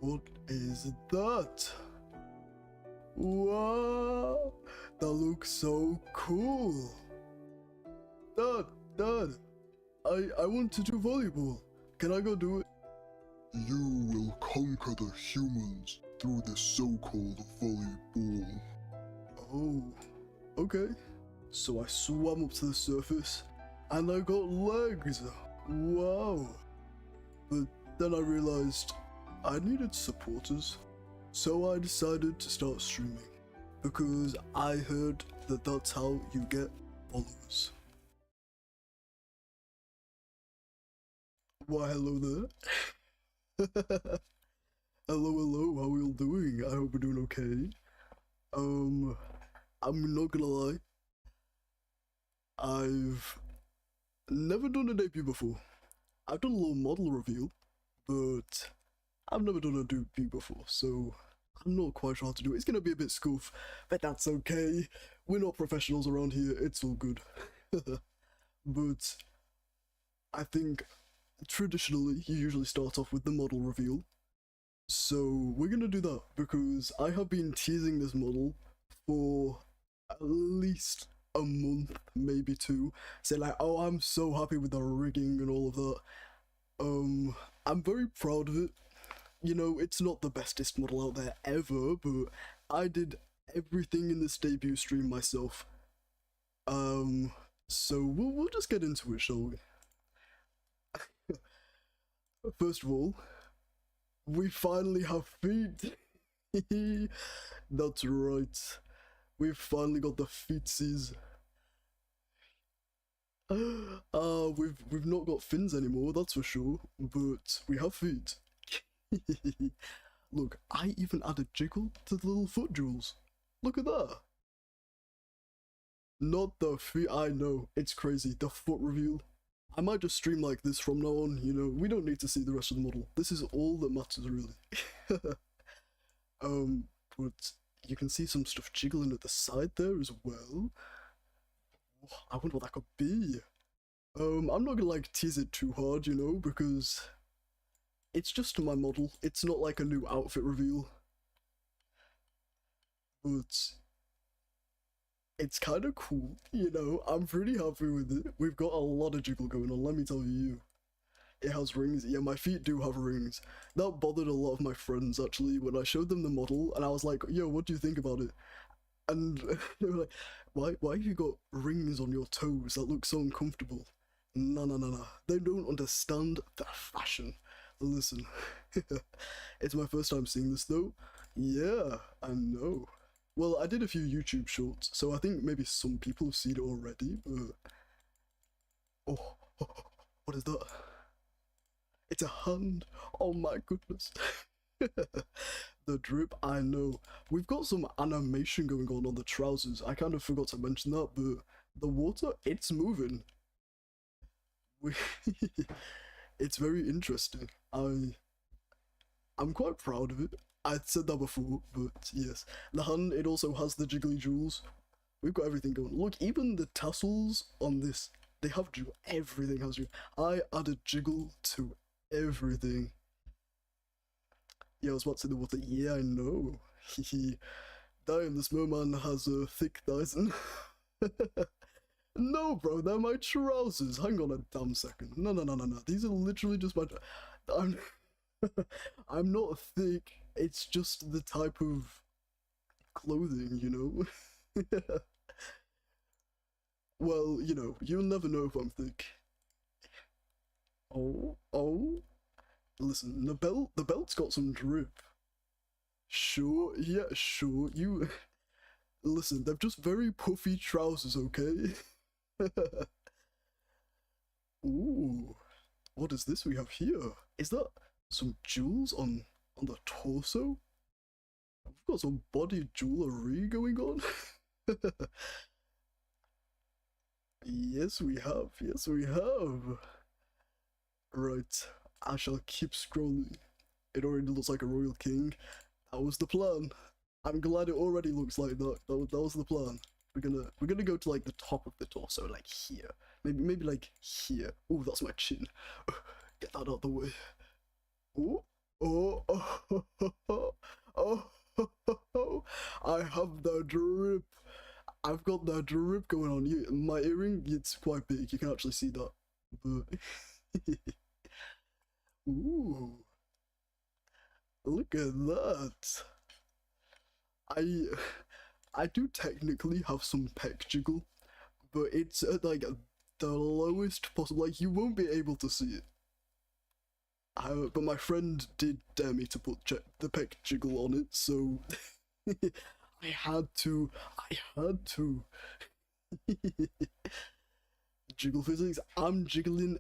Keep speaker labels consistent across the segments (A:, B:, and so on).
A: What is that? Wow, that looks so cool. Dad, I want to do volleyball. Can I go do it?
B: You will conquer the humans through the so-called volleyball.
A: Oh, okay. So I swam up to the surface and I got legs. Wow. But then I realized I needed supporters. So I decided to start streaming because I heard that that's how you get followers. Why, hello there. Hello, how are you all doing? I hope you're doing okay. I'm not gonna lie, I've never done a debut before. I've done a little model reveal, but I've never done a debut before, so I'm not quite sure how to do it. It's gonna be a bit scoof, but that's okay. We're not professionals around here, it's all good. But I think traditionally you usually start off with the model reveal. So we're gonna do that because I have been teasing this model for at least a month, maybe two. Say like, oh, I'm so happy with the rigging and all of that. I'm very proud of it. You know, it's not the bestest model out there ever, but I did everything in this debut stream myself. So we'll just get into it, shall we? First of all, we finally have feet. That's right. We've finally got the feetsies. We've not got fins anymore, that's for sure, but we have feet. Look, I even added jiggle to the little foot jewels. Look at that. Not the feet, I know, it's crazy, the foot reveal. I might just stream like this from now on, you know, we don't need to see the rest of the model. This is all that matters, really. But you can see some stuff jiggling at the side there as well. I wonder what that could be. I'm not gonna like tease it too hard, you know, because it's just my model. It's not like a new outfit reveal. But it's kind of cool, you know, I'm pretty happy with it. We've got a lot of jiggle going on, let me tell you. It has rings. Yeah, my feet do have rings. That bothered a lot of my friends, actually, when I showed them the model, and I was like, yo, what do you think about it? And they were like, why have you got rings on your toes? That looks so uncomfortable. No. They don't understand the fashion. Listen, it's my first time seeing this, though. Yeah, I know. Well, I did a few YouTube shorts, so I think maybe some people have seen it already, but... Oh, what is that? It's a hand. Oh my goodness. The drip, I know. We've got some animation going on the trousers. I kind of forgot to mention that, but the water, it's moving. It's very interesting. I'm quite proud of it. I'd said that before, but yes. The hand, it also has the jiggly jewels. We've got everything going. Look, even the tassels on this, they have jewel. Everything has jewel. I added jiggle to everything. Yeah, I was about to say the water. Yeah, I know. Damn, this merman has thick thighs. No, bro, they're my trousers. Hang on a damn second. No. These are literally just my... I'm not thick. It's just the type of clothing, you know? Well, you know, you'll never know if I'm thick. Oh. Listen, the belt's got some drip. Sure, yeah, sure, you... Listen, they're just very puffy trousers, okay? Ooh, what is this we have here? Is that some jewels on the torso? We've got some body jewelry going on. Yes, we have. Right, I shall keep scrolling. It already looks like a royal king. That was the plan. I'm glad it already looks like that. That was the plan. We're gonna go to like the top of the torso, like here. Maybe like here. Oh, that's my chin. Get that out of the way. Oh, Oh, oh, oh, oh, oh, I have the drip. I've got that drip going on. My earring, it's quite big. You can actually see that. But ooh, look at that. I I do technically have some pec jiggle, but it's at like the lowest possible. Like you won't be able to see it. But my friend did dare me to put the pec jiggle on it, so I had to. I had to. Jiggle physics. I'm jiggling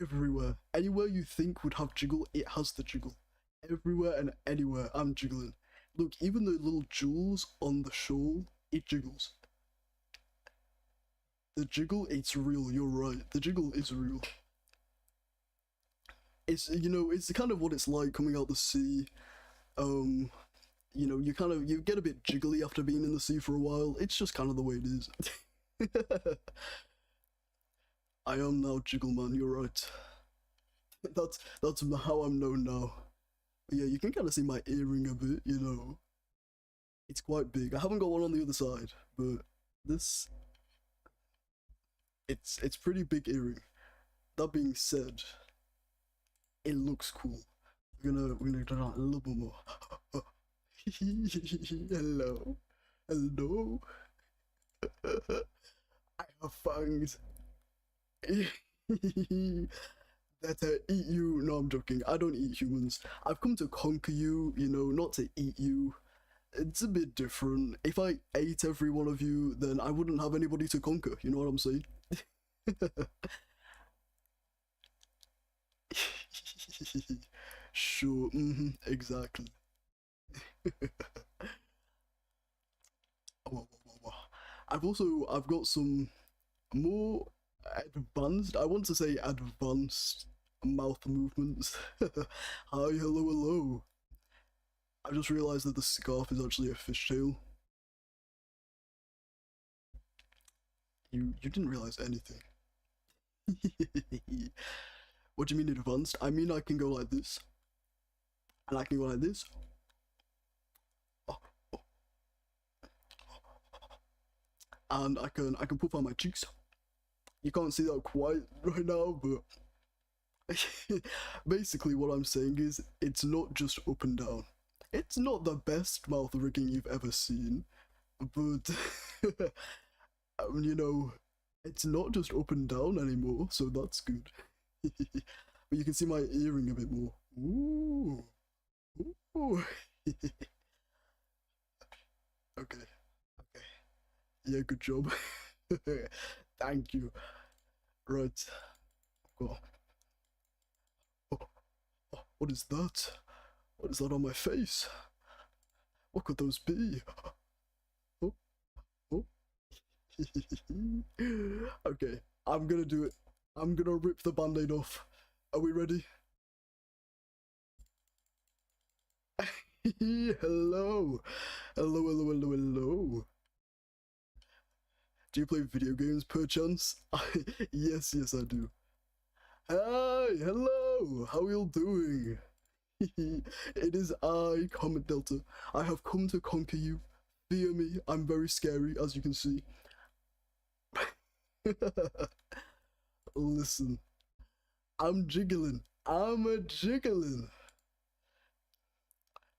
A: everywhere. Anywhere you think would have jiggle, it has the jiggle. Everywhere and anywhere, I'm jiggling. Look, even the little jewels on the shawl, it jiggles. The jiggle, it's real. You're right. The jiggle is real. It's it's kind of what it's like coming out the sea. Um, you get a bit jiggly after being in the sea for a while. It's just kind of the way it is. I am now Jiggle Man. You're right. That's how I'm known now. But yeah, you can kind of see my earring a bit. It's quite big. I haven't got one on the other side, but this it's pretty big earring. That being said, it looks cool. We're gonna do that a little bit more. Hello, hello. I have fangs. That eat you. No, I'm joking. I don't eat humans. I've come to conquer you. Not to eat you. It's a bit different. If I ate every one of you, then I wouldn't have anybody to conquer. You know what I'm saying? Sure. Exactly. I've got some more advanced. I want to say advanced mouth movements. Hi, hello, hello. I just realized that the scarf is actually a fishtail. You didn't realize anything. What do you mean advanced? I mean I can go like this, and I can go like this. Oh, oh. And I can puff out my cheeks. You can't see that quite right now, but basically what I'm saying is it's not just up and down. It's not the best mouth rigging you've ever seen, but it's not just up and down anymore, so that's good. But you can see my earring a bit more. Ooh. Ooh. Okay. Okay. Yeah, good job. Thank you. Right. Oh, oh, oh, what is that? What is that on my face? What could those be? Oh, oh. Okay, I'm gonna do it. I'm gonna rip the band-aid off. Are we ready? Hello. Hello, hello, hello, hello. Do you play video games perchance? Yes, yes, I do. Hi, hello. How are you doing? It is I, Comet Delta. I have come to conquer you. Fear me, I'm very scary, as you can see. Listen, I'm jiggling. I'm a jiggling.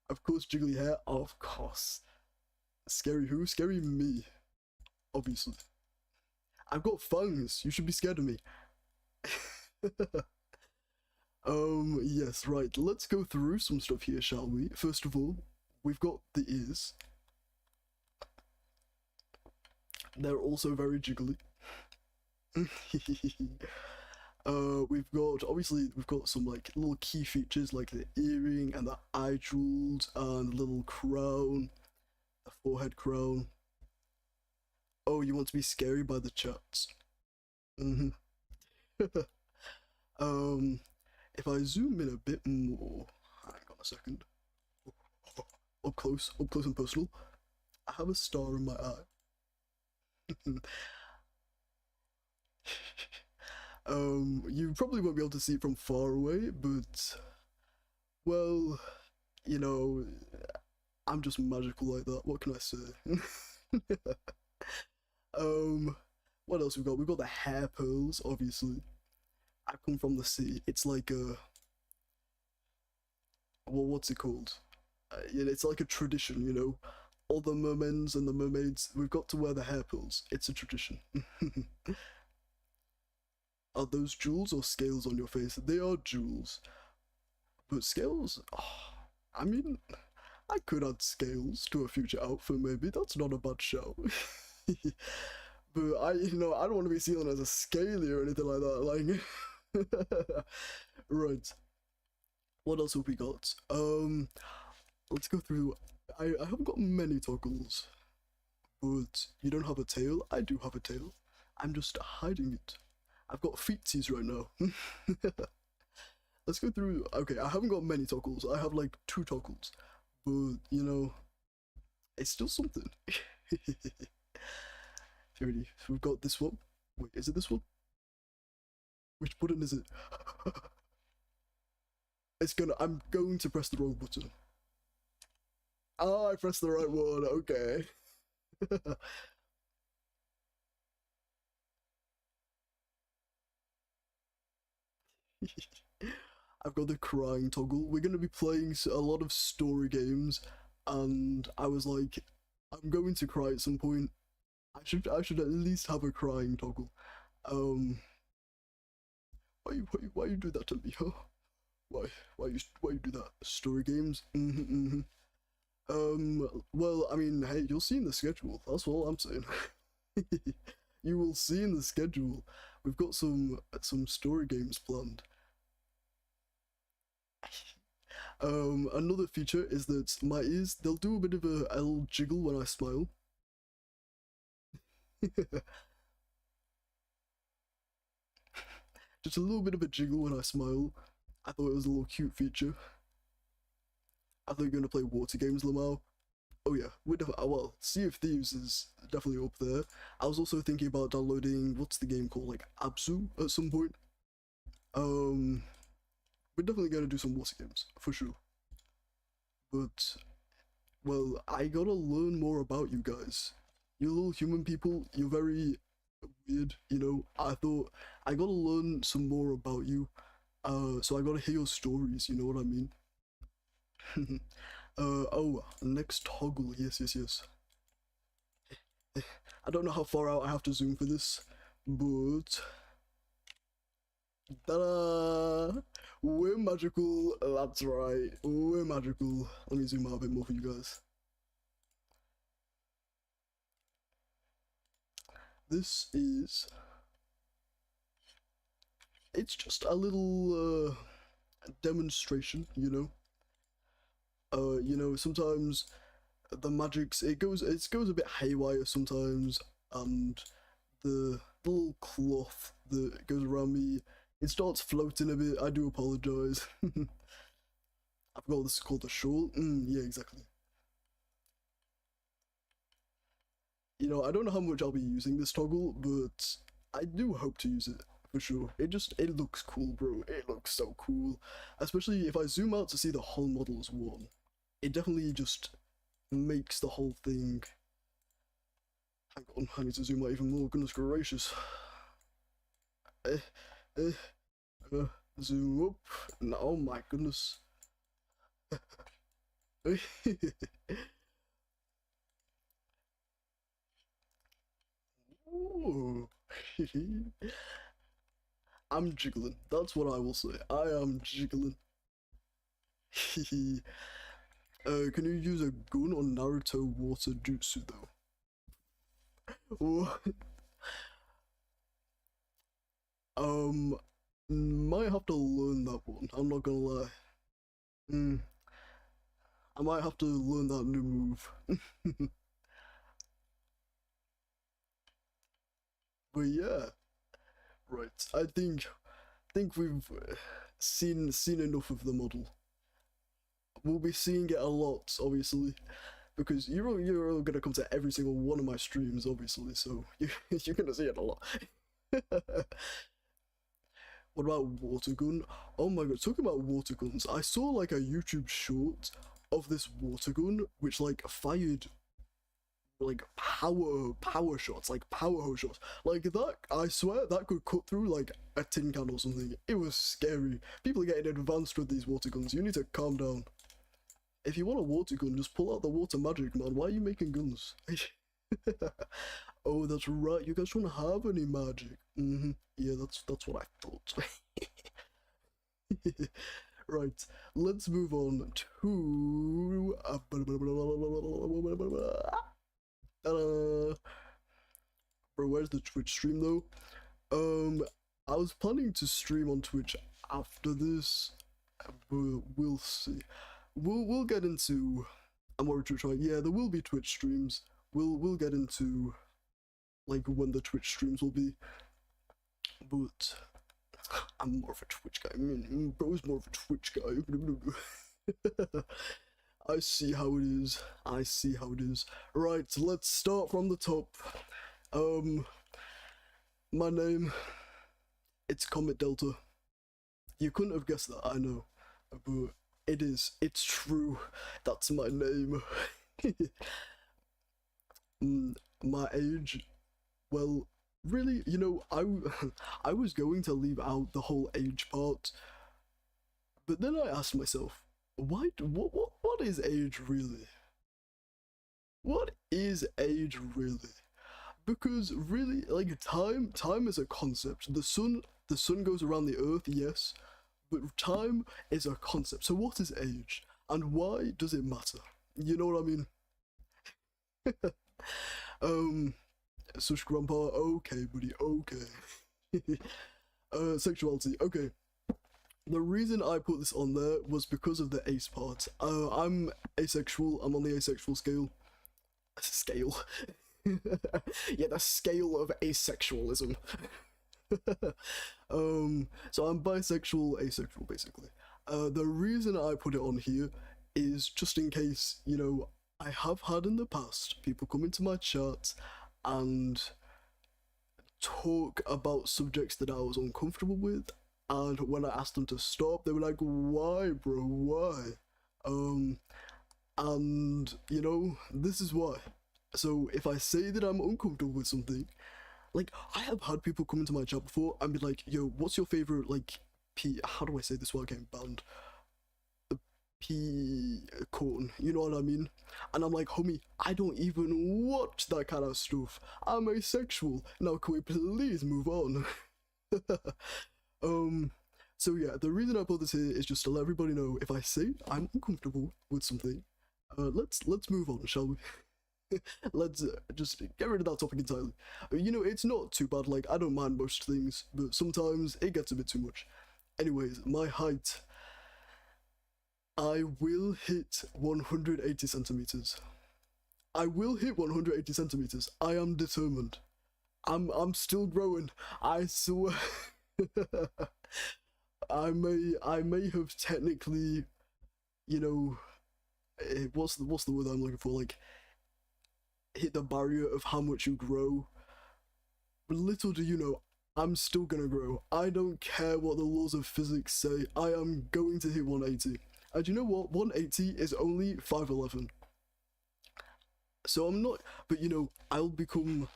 A: Of course, jiggly hair. Of course. Scary who? Scary me. Obviously. I've got fangs. You should be scared of me. Yes, right. Let's go through some stuff here, shall we? First of all, we've got the ears. They're also very jiggly. We've got some like little key features like the earring and the eye jewels and the little crown, the forehead crown. Oh, you want to be scary by the chats? Mm-hmm. If I zoom in a bit more, hang on a second. Up close and personal. I have a star in my eye. You probably won't be able to see it from far away, but Well, you know, I'm just magical like that. What can I say? um, what else we got? We got the hair pearls, obviously. I come from the sea. It's like a well, what's it called? It's like a tradition, you know. All the mermen and the mermaids, we've got to wear the hair pearls. It's a tradition. Are those jewels or scales on your face? They are jewels. But scales? Oh, I mean, I could add scales to a future outfit, maybe. That's not a bad shout. But I don't want to be seen as a scaly or anything like that. Like, right. What else have we got? Let's go through. I haven't got many toggles, but you don't have a tail. I do have a tail. I'm just hiding it. I've got feetsies right now. Let's go through. Okay, I haven't got many toggles. I have like 2 toggles, but it's still something. Ready? So we've got this one. Wait, is it this one? Which button is it? I'm going to press the wrong button. Oh, I pressed the right one. Okay. I've got the crying toggle. We're gonna be playing a lot of story games, and I was like, I'm going to cry at some point. I should at least have a crying toggle. Um, why you do that to me, huh? Why you do that? Story games? Well, I mean, hey, you'll see in the schedule. That's all I'm saying. You will see in the schedule. We've got some story games planned. Another feature is that my ears, they'll do a bit of a little jiggle when I smile. Just a little bit of a jiggle when I smile. I thought it was a little cute feature. I thought you were going to play water games, Lamau. Oh yeah, well, Sea of Thieves is definitely up there. I was also thinking about downloading, what's the game called, like Absu at some point. We're definitely going to do some water games, for sure. But, well, I gotta learn more about you guys. You little human people, you're very weird, you know. I thought I gotta learn some more about you. So I gotta hear your stories, you know what I mean? Oh, next toggle. Yes, yes, yes. I don't know how far out I have to zoom for this, but ta-da! We're magical. That's right. We're magical. Let me zoom out a bit more for you guys. This is. It's just a little demonstration, you know. Sometimes the magics it goes a bit haywire sometimes, and the little cloth that goes around me, it starts floating a bit. I do apologize. I forgot this is called a shawl. Yeah, exactly. I don't know how much I'll be using this toggle, but I do hope to use it for sure. It looks cool, bro. It looks so cool, especially if I zoom out to see the whole model as one. It definitely just makes the whole thing. Hang on, I need to zoom out even more. Goodness gracious. Eh, eh, Zoom up. No, oh my goodness. Ooh. I'm jiggling. That's what I will say. I am jiggling. Can you use a gun on Naruto water jutsu though? What? Um, might have to learn that one. I'm not gonna lie. Mm, I might have to learn that new move. But yeah, right. I think we've seen enough of the model. We'll be seeing it a lot, obviously, because you're gonna come to every single one of my streams, obviously. So you're gonna see it a lot. What about water gun? Oh my god, talking about water guns, I saw like a YouTube short of this water gun which like fired like power shots, like power hose shots. Like that, I swear that could cut through like a tin can or something. It was scary. People are getting advanced with these water guns. You need to calm down. If you want a water gun, just pull out the water magic, man. Why are you making guns? Oh, that's right. You guys don't have any magic. Yeah, that's what I thought. Right, let's move on to bro, where's the Twitch stream though? I was planning to stream on Twitch after this, but we'll see. We'll get into. I'm already trying. Yeah, there will be Twitch streams. We'll get into like when the Twitch streams will be. But I'm more of a Twitch guy. Bro's more of a Twitch guy. I see how it is. I see how it is. Right, let's start from the top. My name, it's Comet Delta. You couldn't have guessed that, I know, but it is. It's true. That's my name. My age, well, really, you know, I was going to leave out the whole age part, but then I asked myself, what is age really? What is age really? Because really, like time is a concept. The sun goes around the earth, yes, but time is a concept. So what is age, and why does it matter? You know what I mean? Sush grandpa, okay, buddy, okay. Sexuality, okay. The reason I put this on there was because of the ace part. I'm asexual. I'm on the asexual scale. Yeah, the scale of asexualism. So I'm bisexual, asexual, basically. The reason I put it on here is just in case, you know, I have had in the past people come into my chat and talk about subjects that I was uncomfortable with, and when I asked them to stop, they were like, why, bro, why? And, you know, this is why. So if I say that I'm uncomfortable with something, like, I have had people come into my chat before and be like, yo, what's your favorite, like, how do I say this without getting banned? Corn, you know what I mean? And I'm like, homie, I don't even watch that kind of stuff. I'm asexual. Now can we please move on? So yeah, the reason I put this here is just to let everybody know if I say I'm uncomfortable with something, let's move on, shall we? Let's just get rid of that topic entirely. You know, it's not too bad, like, I don't mind most things, but sometimes it gets a bit too much. Anyways, my height, I will hit 180 centimeters. I will hit 180 centimeters. I am determined. I'm still growing. I swear. I may have technically, you know, what's the word I'm looking for? Like, hit the barrier of how much you grow. But little do you know, I'm still gonna grow. I don't care what the laws of physics say. I am going to hit 180. And you know what? 180 is only 5'11". So I'm not, but you know, I'll become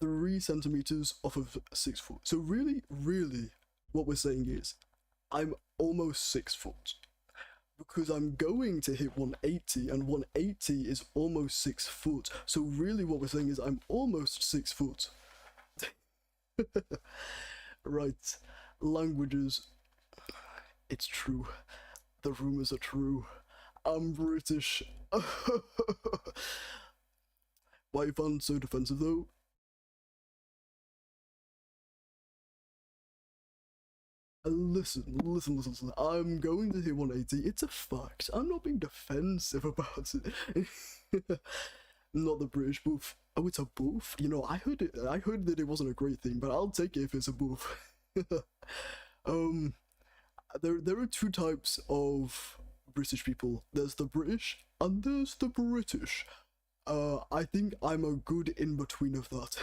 A: 3 centimeters off of 6 foot. So really, what we're saying is, I'm almost 6 foot. Because I'm going to hit 180, and 180 is almost 6 foot. So really what we're saying is I'm almost 6 foot. Right. Languages. It's true. The rumors are true. I'm British. Why you found so defensive though? Listen. I'm going to hit 180. It's a fact. I'm not being defensive about it. Not the British buff. Oh, it's a buff? You know, I heard that it wasn't a great thing, but I'll take it if it's a buff. There are 2 types of British people. There's the British and there's the British. I think I'm a good in between of that.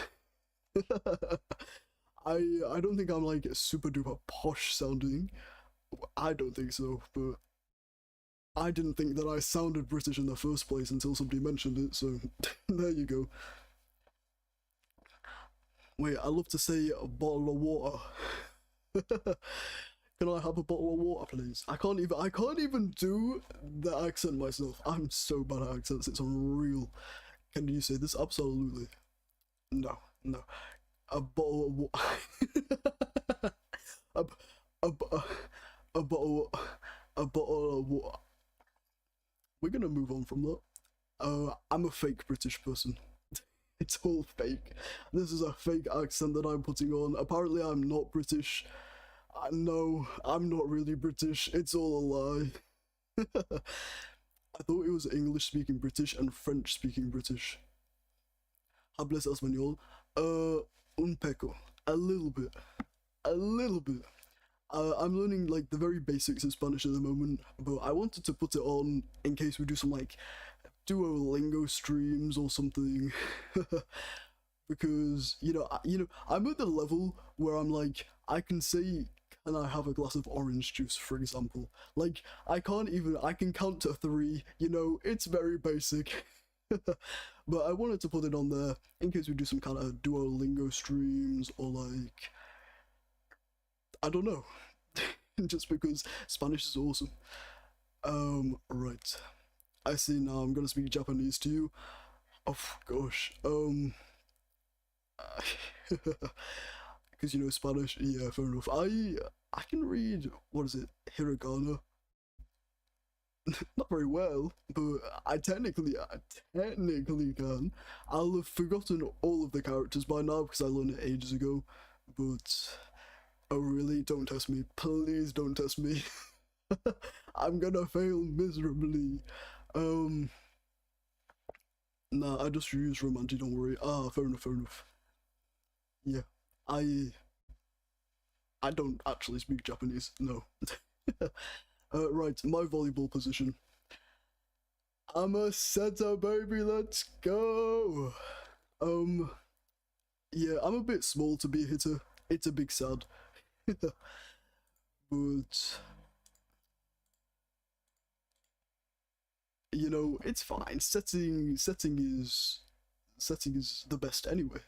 A: I don't think I'm like super duper posh sounding. I don't think so, but I didn't think that I sounded British in the first place until somebody mentioned it, so there you go. Wait, I love to say a bottle of water. Can I have a bottle of water, please? I can't even do the accent myself. I'm so bad at accents, it's unreal. Can you say this? Absolutely. No, no. A bottle of water. a, a, a bottle a bottle of water. We're gonna move on from that. I'm a fake British person. It's all fake. This is a fake accent that I'm putting on. Apparently, I'm not British. No, I'm not really British. It's all a lie. I thought it was English speaking British and French speaking British. Hables español? Un poco. A little bit. A little bit. I'm learning like the very basics of Spanish at the moment, but I wanted to put it on in case we do some like Duolingo streams or something. Because I'm at the level where I'm like I can say, can I have a glass of orange juice, for example? Like I can count to 3. It's very basic. But I wanted to put it on there in case we do some kind of Duolingo streams or like I don't know. Just because Spanish is awesome. Right. I see now I'm gonna speak Japanese to you. Oh gosh. Because Spanish, yeah, fair enough. I can read, what is it, hiragana? Not very well, but I technically can. I'll have forgotten all of the characters by now because I learned it ages ago. But oh really? Don't test me. Please don't test me. I'm gonna fail miserably. Nah, I just use romantic, don't worry. Fair enough, fair enough. Yeah. I don't actually speak Japanese, no. Right, my volleyball position. I'm a setter, baby, let's go! Yeah, I'm a bit small to be a hitter. It's a big sad. But it's fine. Setting is the best anyway.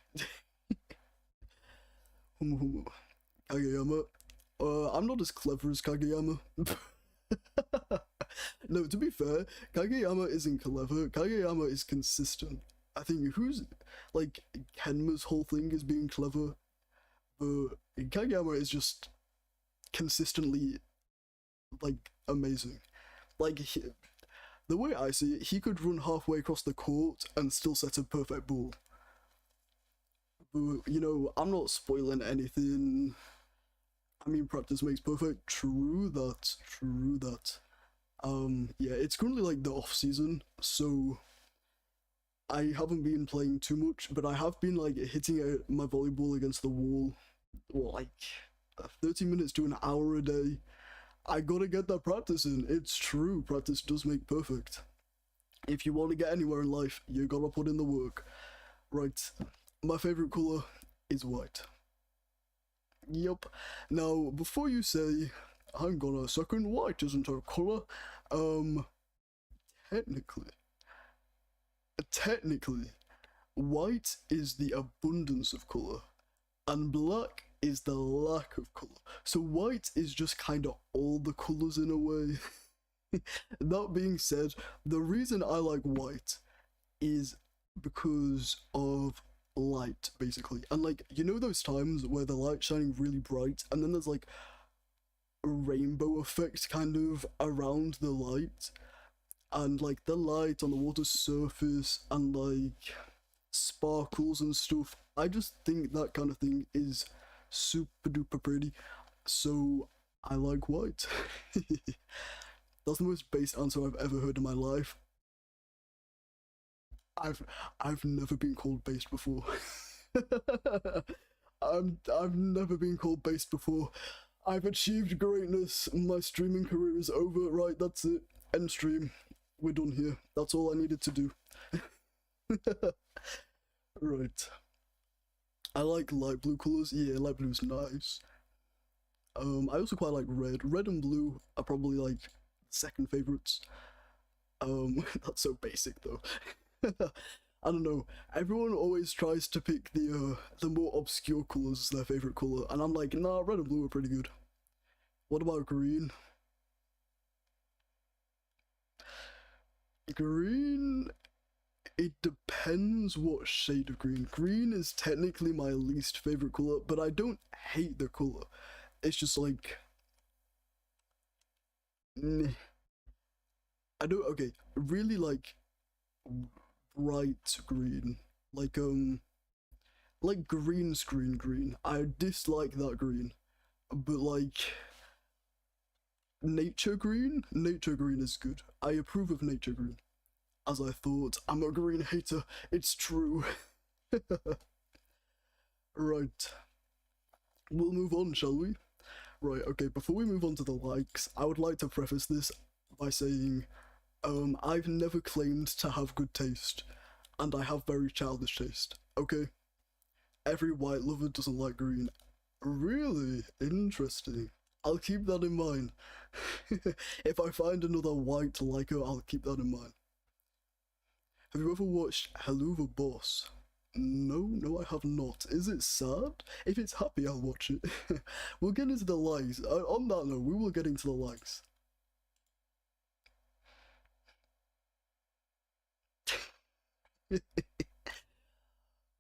A: Kageyama. I'm not as clever as Kageyama. No, to be fair, Kageyama isn't clever. Kageyama is consistent. I think like Kenma's whole thing is being clever, but Kageyama is just consistently like amazing. Like the way I see it, he could run halfway across the court and still set a perfect ball. But I'm not spoiling anything. I mean, practice makes perfect. True that. True that. Yeah, it's currently like the off season, so I haven't been playing too much, but I have been like hitting my volleyball against the wall, like 30 minutes to an hour a day. I gotta get that practice in. It's true, practice does make perfect. If you want to get anywhere in life, you gotta put in the work. Right, my favorite color is white. Yep. Now, before you say, hang on a second, white isn't a color, technically, technically, white is the abundance of color, and black is the lack of color. So white is just kind of all the colors in a way. That being said, the reason I like white is because of light, basically. And like, those times where the light's shining really bright and then there's like a rainbow effect kind of around the light, and like the light on the water's surface and like sparkles and stuff. I just think that kind of thing is super duper pretty, so I like white. That's the most base answer I've ever heard in my life. I've never been called based before. I've never been called based before. I've achieved greatness. My streaming career is over. Right, that's it. End stream. We're done here. That's all I needed to do. Right. I like light blue colors. Yeah, light blue's nice. I also quite like red. Red and blue are probably like second favorites. That's so basic though. I don't know. Everyone always tries to pick the more obscure colors as their favorite color, and I'm like, nah, red and blue are pretty good. What about green? Green, it depends what shade of green. Green is technically my least favorite color, but I don't hate the color. It's just like, I don't. Okay, really like bright green, like green screen green. I dislike that green, but like nature green is good. I approve of nature green. As I thought, I'm a green hater. It's true. Right, we'll move on, shall we? Right, okay, before we move on to the likes, I would like to preface this by saying, I've never claimed to have good taste, and I have very childish taste, okay? Every white lover doesn't like green. Really? Interesting. I'll keep that in mind. If I find another white liker, I'll keep that in mind. Have you ever watched Hello the Boss? No, I have not. Is it sad? If it's happy, I'll watch it. We'll get into the likes. On that note, we will get into the likes.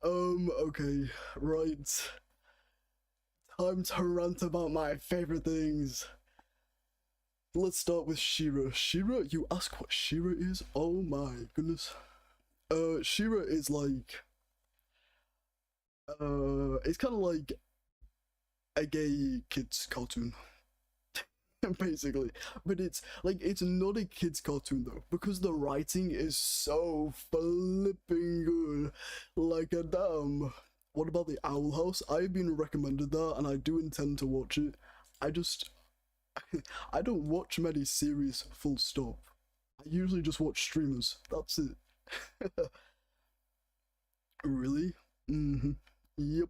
A: Okay, right. Time to rant about my favorite things. Let's start with Shira. Shira, you ask what Shira is? Oh my goodness. Shira is like, it's kind of like a gay kids cartoon. Basically, but it's like, it's not a kids cartoon though, because the writing is so flipping good. Like a damn. What about the Owl House? I've been recommended that and I do intend to watch it. I just I don't watch many series full stop. I usually just watch streamers. That's it. Really? Mm-hmm. Yep.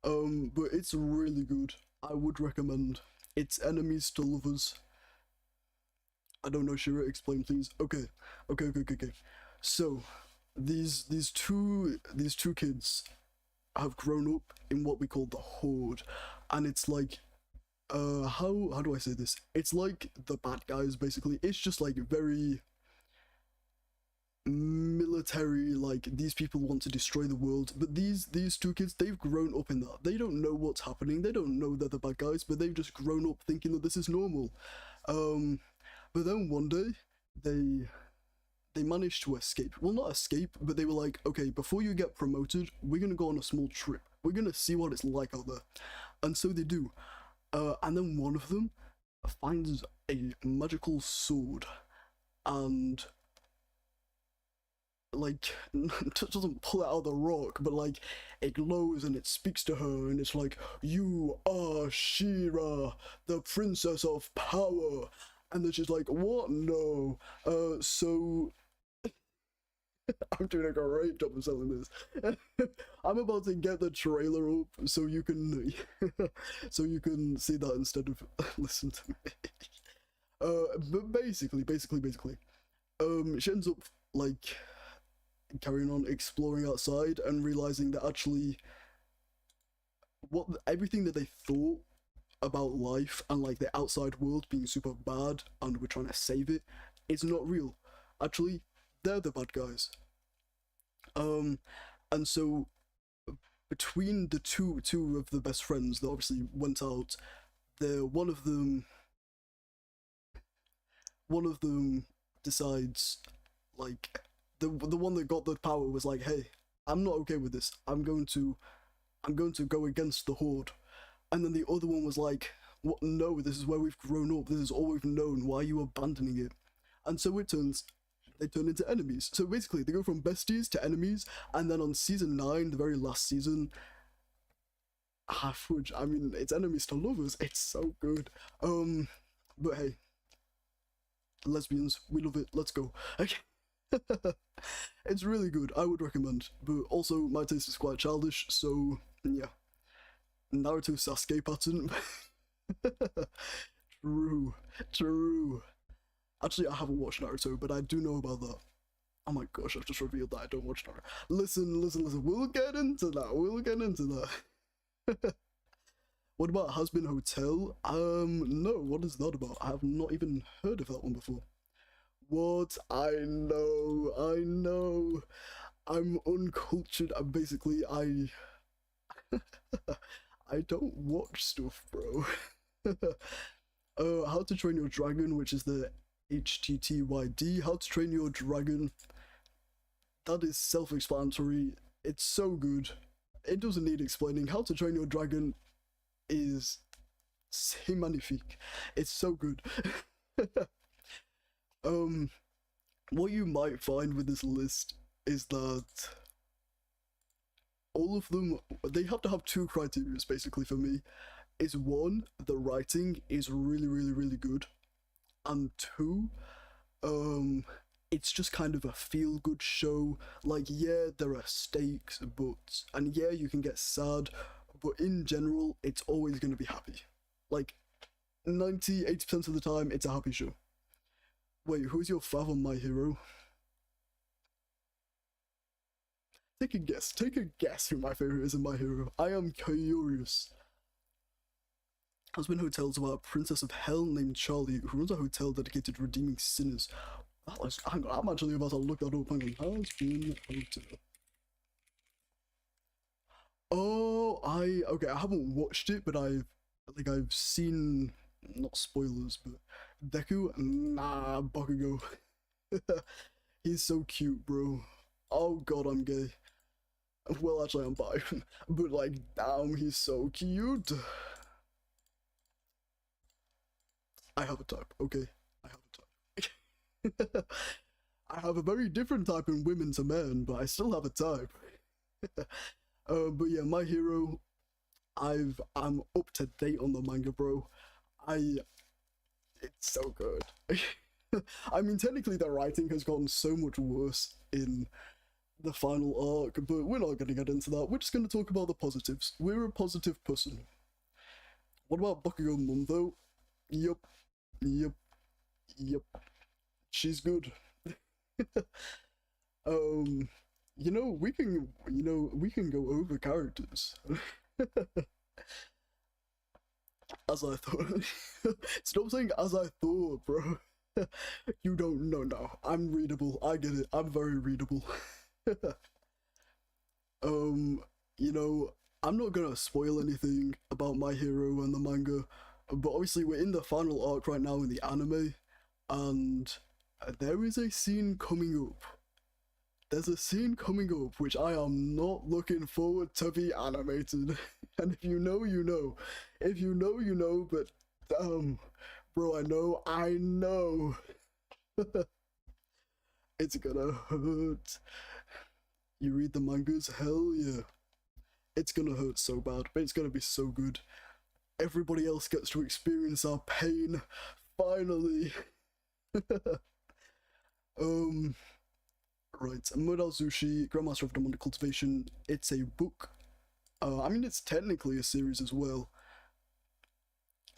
A: But it's really good. I would recommend. It's enemies to lovers. I don't know, Shira, explain please. Okay. So, these two kids have grown up in what we call the Horde, and it's like, how do I say this? It's like the bad guys basically. It's just like very military, like these people want to destroy the world, but these two kids, they've grown up in that. They don't know what's happening, they don't know they're the bad guys, but they've just grown up thinking that this is normal. But then one day they managed to escape. Well, not escape, but they were like, okay, before you get promoted, we're gonna go on a small trip, we're gonna see what it's like out there. And so they do. And then one of them finds a magical sword, and like doesn't pull it out of the rock, but like it glows and it speaks to her, and it's like, you are Shira, the princess of power. And then she's like, what? No. So I'm doing a great job of selling this. I'm about to get the trailer up so you can so you can see that instead of listen to me. But basically, she ends up like carrying on exploring outside and realizing that actually what everything that they thought about life and like the outside world being super bad and we're trying to save it, it's not real. Actually, they're the bad guys. And so between the two of the best friends that obviously went out, there one of them decides, like, the one that got the power was like, hey, I'm not okay with this. I'm going to go against the Horde. And then the other one was like, what? No, this is where we've grown up. This is all we've known. Why are you abandoning it? And so they turn into enemies. So basically, they go from besties to enemies. And then on season 9, the very last season, which, I mean, it's enemies to lovers. It's so good. But hey, lesbians, we love it. Let's go. Okay. It's really good. I would recommend. But also, my taste is quite childish, so yeah. Naruto Sasuke pattern. True, true. Actually, I haven't watched Naruto, but I do know about that. Oh my gosh, I've just revealed that I don't watch Naruto. Listen, listen, listen. We'll get into that. We'll get into that. What about Has-Been Hotel? No, what is that about? I have not even heard of that one before. What? I know, I know. I'm uncultured and basically I don't watch stuff, bro. How to Train Your Dragon, which is the HTTYD, How to Train Your Dragon. That is self-explanatory. It's so good. It doesn't need explaining. How to Train Your Dragon is c'est magnifique. It's so good. What you might find with this list is that all of them, they have to have two criteria basically for me. Is one, the writing is really, really, really good, and two, it's just kind of a feel-good show. Like, yeah, there are stakes, and yeah, you can get sad, but in general, it's always gonna be happy. Like, 80% of the time, it's a happy show. Wait, who's your fav on My Hero? Take a guess who my favorite is in My Hero. I am curious. Has-Been Hotel's about a princess of hell named Charlie who runs a hotel dedicated to redeeming sinners. Hang on, I'm actually about to look that up. Hang on. Has-Been Hotel. Oh, okay, I haven't watched it, but I've seen, not spoilers, but Deku, nah, Bakugo. He's so cute, bro. Oh god, I'm gay. Well, actually, I'm bi, but like, damn, he's so cute. I have a type, okay? I have a type. I have a very different type in women to men, but I still have a type. But yeah, My Hero, I'm up to date on the manga, bro. It's so good. I mean, technically, the writing has gotten so much worse in the final arc, but we're not gonna get into that. We're just gonna talk about the positives. We're a positive person. What about Bakugo Mum, though? Yup, yup, yup. She's good. We can go over characters. As I thought. Stop saying as I thought, bro. You don't know now. I'm readable. I get it. I'm very readable. I'm not gonna spoil anything about My Hero and the manga, but obviously we're in the final arc right now in the anime, and there is a scene coming up. There's a scene coming up which I am not looking forward to be animated. And if you know, you know. If you know, you know, but bro, I know. It's gonna hurt. You read the mangas? Hell yeah. It's gonna hurt so bad, but it's gonna be so good. Everybody else gets to experience our pain, finally. Right, Modal Zushi, Grandmaster of Demonic Cultivation. It's a book. I mean, it's technically a series as well.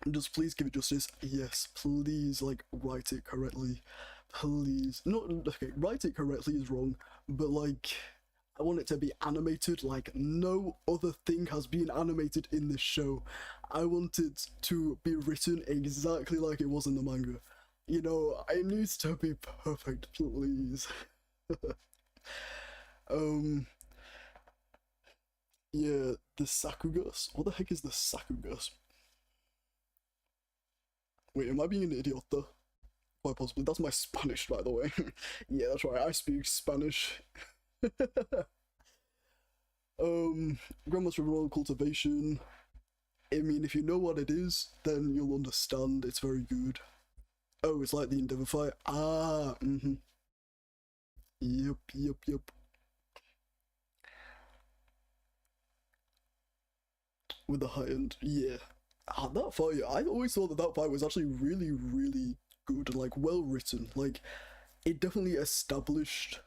A: Just please give it justice. Yes, please, like, write it correctly. Please. No, okay, write it correctly is wrong, but, like, I want it to be animated like no other thing has been animated in this show. I want it to be written exactly like it was in the manga. You know, it needs to be perfect, please. Yeah, the Sakugas. What the heck is the Sakugas? Wait, am I being an idiot though? Quite possibly. That's my Spanish, by the way. Yeah, that's right. I speak Spanish. Grandmaster of Royal Cultivation. I mean, if you know what it is, then you'll understand. It's very good. Oh, it's like the Endeavor fight. Ah, Yep, yep, yep. With the high end, yeah. That fight, I always thought that fight was actually really, really good and like well written. Like, it definitely established.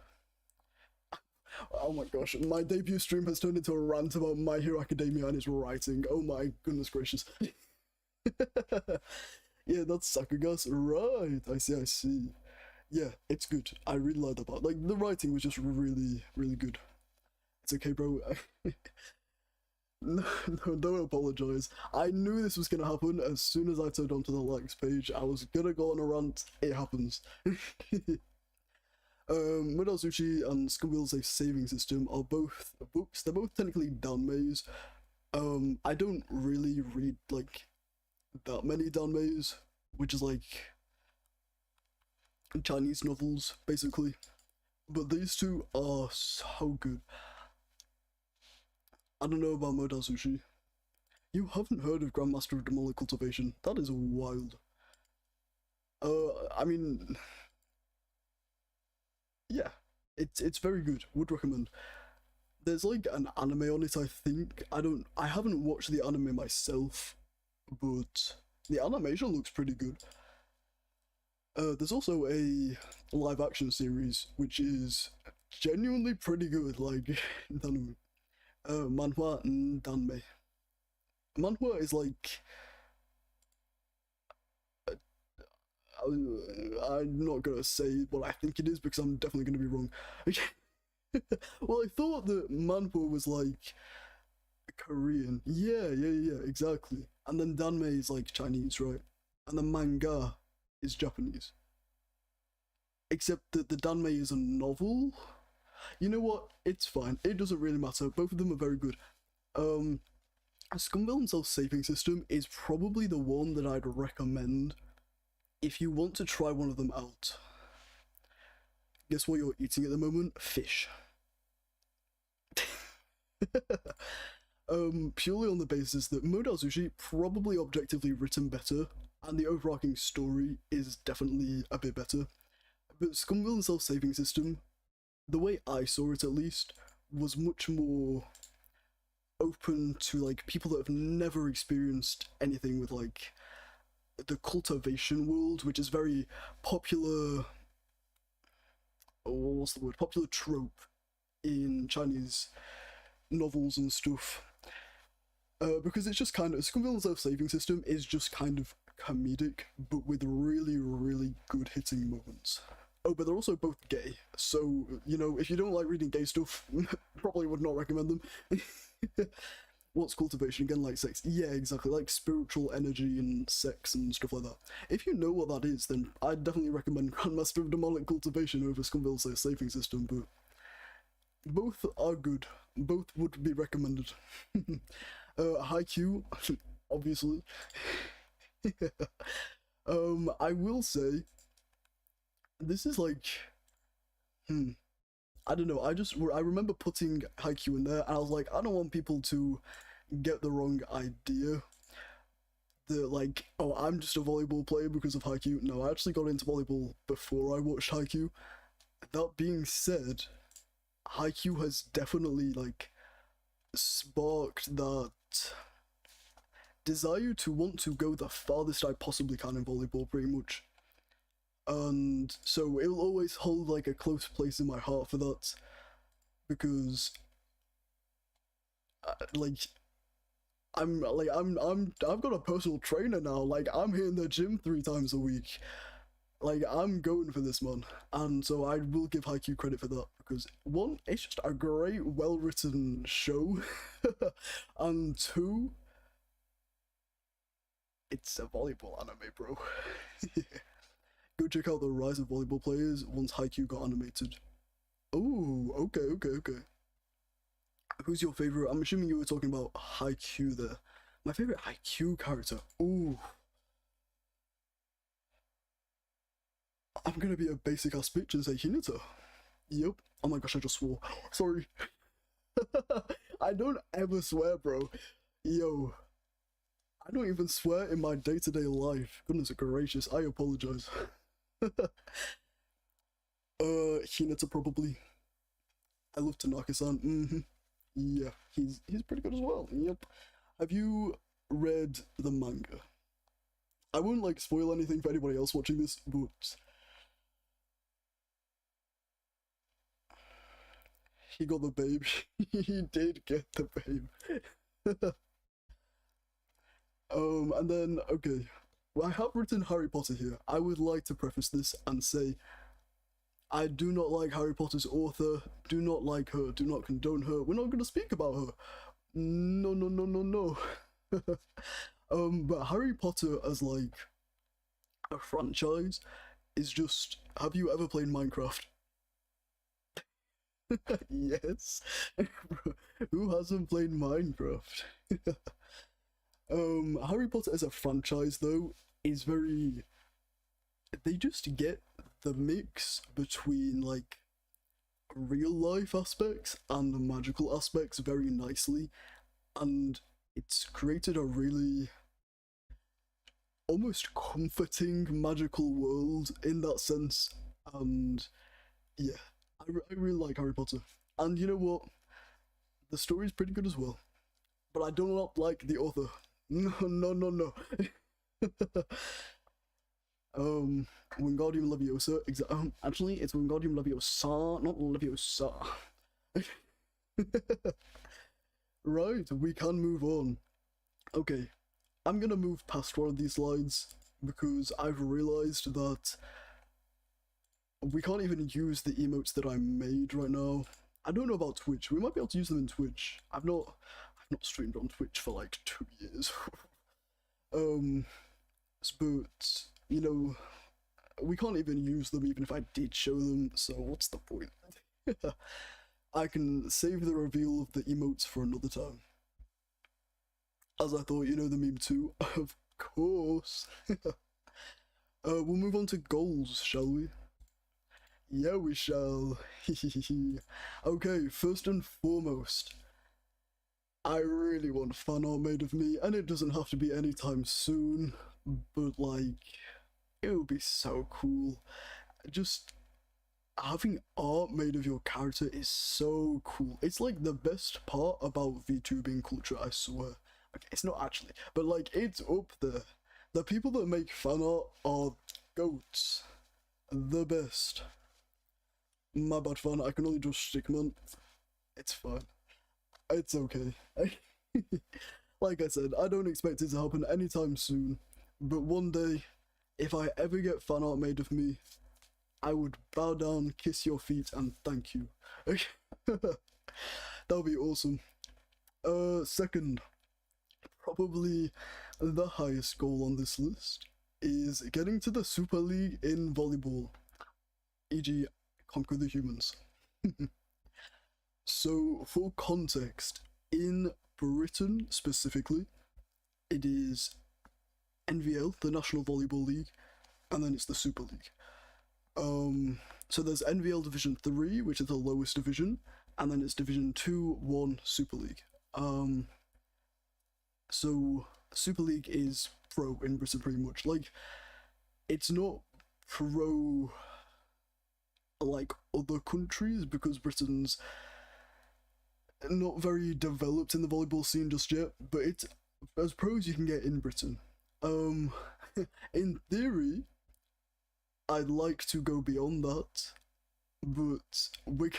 A: Oh my gosh, my debut stream has turned into a rant about My Hero Academia and its writing. Oh my goodness gracious. Yeah, that's Sakuga's. Right, I see, I see. Yeah, it's good. I really like that part. Like, the writing was just really, really good. It's okay, bro. No, no, don't apologize. I knew this was gonna happen as soon as I turned onto the likes page. I was gonna go on a rant. It happens. Mural Sushi and Scumville's saving system are both books. They're both technically danmeis. I don't really read like that many danmeis, which is like Chinese novels, basically. But these two are so good. I don't know about Modal Sushi. You haven't heard of Grandmaster of Demonic Cultivation? That is wild. I mean, yeah, it's very good. Would recommend. There's like an anime on it, I think. I haven't watched the anime myself, but the animation looks pretty good. There's also a live action series which is genuinely pretty good. Like, manhwa and danme. Manhwa is like I'm not gonna say what I think it is because I'm definitely gonna be wrong. Well, I thought that manhwa was like Korean. Yeah, exactly. And then danme is like Chinese, right? And then manga is Japanese. Except that the danme is a novel. You know what? It's fine. It doesn't really matter. Both of them are very good. Scumville himself saving system is probably the one that I'd recommend if you want to try one of them out. Guess what you're eating at the moment? Fish. Purely on the basis that Modal Sushi probably objectively written better, and the overarching story is definitely a bit better. But Scumville self-saving system, the way I saw it at least, was much more open to like people that have never experienced anything with like the cultivation world, which is very popular. What's the word? Popular trope in Chinese novels and stuff. Because it's just kind of Scumville self-saving system is just kind of comedic, but with really, really good hitting moments. Oh, but they're also both gay, so you know if you don't like reading gay stuff, probably would not recommend them. What's cultivation again? Like sex? Yeah, exactly. Like spiritual energy and sex and stuff like that. If you know what that is, then I'd definitely recommend Grandmaster of Demonic Cultivation over Scumville's saving system. But both are good. Both would be recommended. Haikyuu, obviously. I will say, this is like, I don't know. I remember putting Haikyuu in there, and I was like, I don't want people to get the wrong idea. That like, oh, I'm just a volleyball player because of Haikyuu. No, I actually got into volleyball before I watched Haikyuu. That being said, Haikyuu has definitely like sparked that desire to want to go the farthest I possibly can in volleyball, pretty much. And so it will always hold like a close place in my heart for that, because like I've got a personal trainer now. Like I'm hitting the gym 3 times a week. Like I'm going for this, man. And so I will give Haikyuu credit for that, because one, it's just a great, well-written show, and two, it's a volleyball anime, bro. Go check out the rise of volleyball players once Haikyuu got animated. Oh, okay. Who's your favorite? I'm assuming you were talking about Haikyuu there. My favorite Haikyuu character. Ooh. I'm gonna be a basic ass bitch and say Hinata. Yep. Oh my gosh, I just swore. Sorry. I don't ever swear, bro. Yo. I don't even swear in my day-to-day life. Goodness gracious, I apologize. Hinata probably. I love Tanaka-san. Yeah, he's pretty good as well. Yep. Have you read the manga? I won't like spoil anything for anybody else watching this, but He got the babe. He did get the babe. And then, okay. Well, I have written Harry Potter here. I would like to preface this and say I do not like Harry Potter's author, do not like her, do not condone her. We're not going to speak about her. No, no, no, no, no. But Harry Potter as like a franchise is just. Have you ever played Minecraft? Yes. Who hasn't played Minecraft? Harry Potter as a franchise though is very. They just get the mix between like real life aspects and the magical aspects very nicely, and it's created a really almost comforting magical world in that sense. And yeah, I really like Harry Potter. And you know what? The story's pretty good as well. But I do not like the author. No, no, no, no. Wingardium Leviosa. Actually, it's Wingardium Leviosa, not Leviosa. Right, we can move on. Okay, I'm gonna move past one of these slides because I've realized that we can't even use the emotes that I made right now. I don't know about Twitch. We might be able to use them in Twitch. I've not streamed on Twitch for like 2 years. But you know, we can't even use them even if I did show them. So what's the point? I can save the reveal of the emotes for another time. As I thought, you know the meme too. Of course. We'll move on to goals, shall we? Yeah, we shall. Okay, first and foremost, I really want fan art made of me, and it doesn't have to be anytime soon, but like, it would be so cool. Just having art made of your character is so cool. It's like the best part about VTubing culture, I swear. Okay, it's not actually, but like, it's up there. The people that make fan art are goats. The best. My bad, fan, I can only do stickman. It's fine. It's okay. Like I said, I don't expect it to happen anytime soon, but one day, if I ever get fan art made of me, I would bow down, kiss your feet, and thank you. That would be awesome. Second, probably the highest goal on this list is getting to the Super League in volleyball, e.g. conquer the humans. So, for context, in Britain specifically, it is NVL, the National Volleyball League, and then it's the Super League. So there's NVL Division 3, which is the lowest division, and then it's Division 2, 1, Super League. So Super League is pro in Britain pretty much. Like, it's not pro like other countries because Britain's not very developed in the volleyball scene just yet, but it's as pro as you can get in Britain. In theory, I'd like to go beyond that, but we're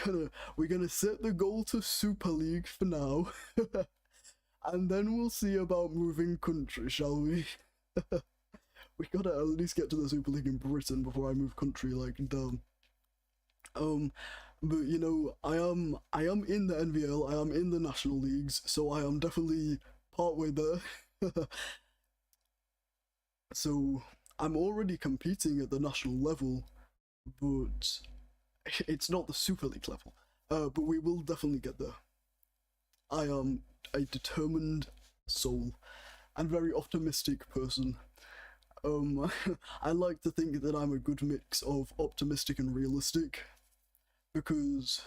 A: gonna set the goal to Super League for now, and then we'll see about moving country, shall we? We gotta at least get to the Super League in Britain before I move country, like, damn. But you know, I am in the NVL, I am in the national leagues, so I am definitely partway there. So I'm already competing at the national level, but it's not the Super League level. But we will definitely get there. I am a determined soul and very optimistic person. I like to think that I'm a good mix of optimistic and realistic, because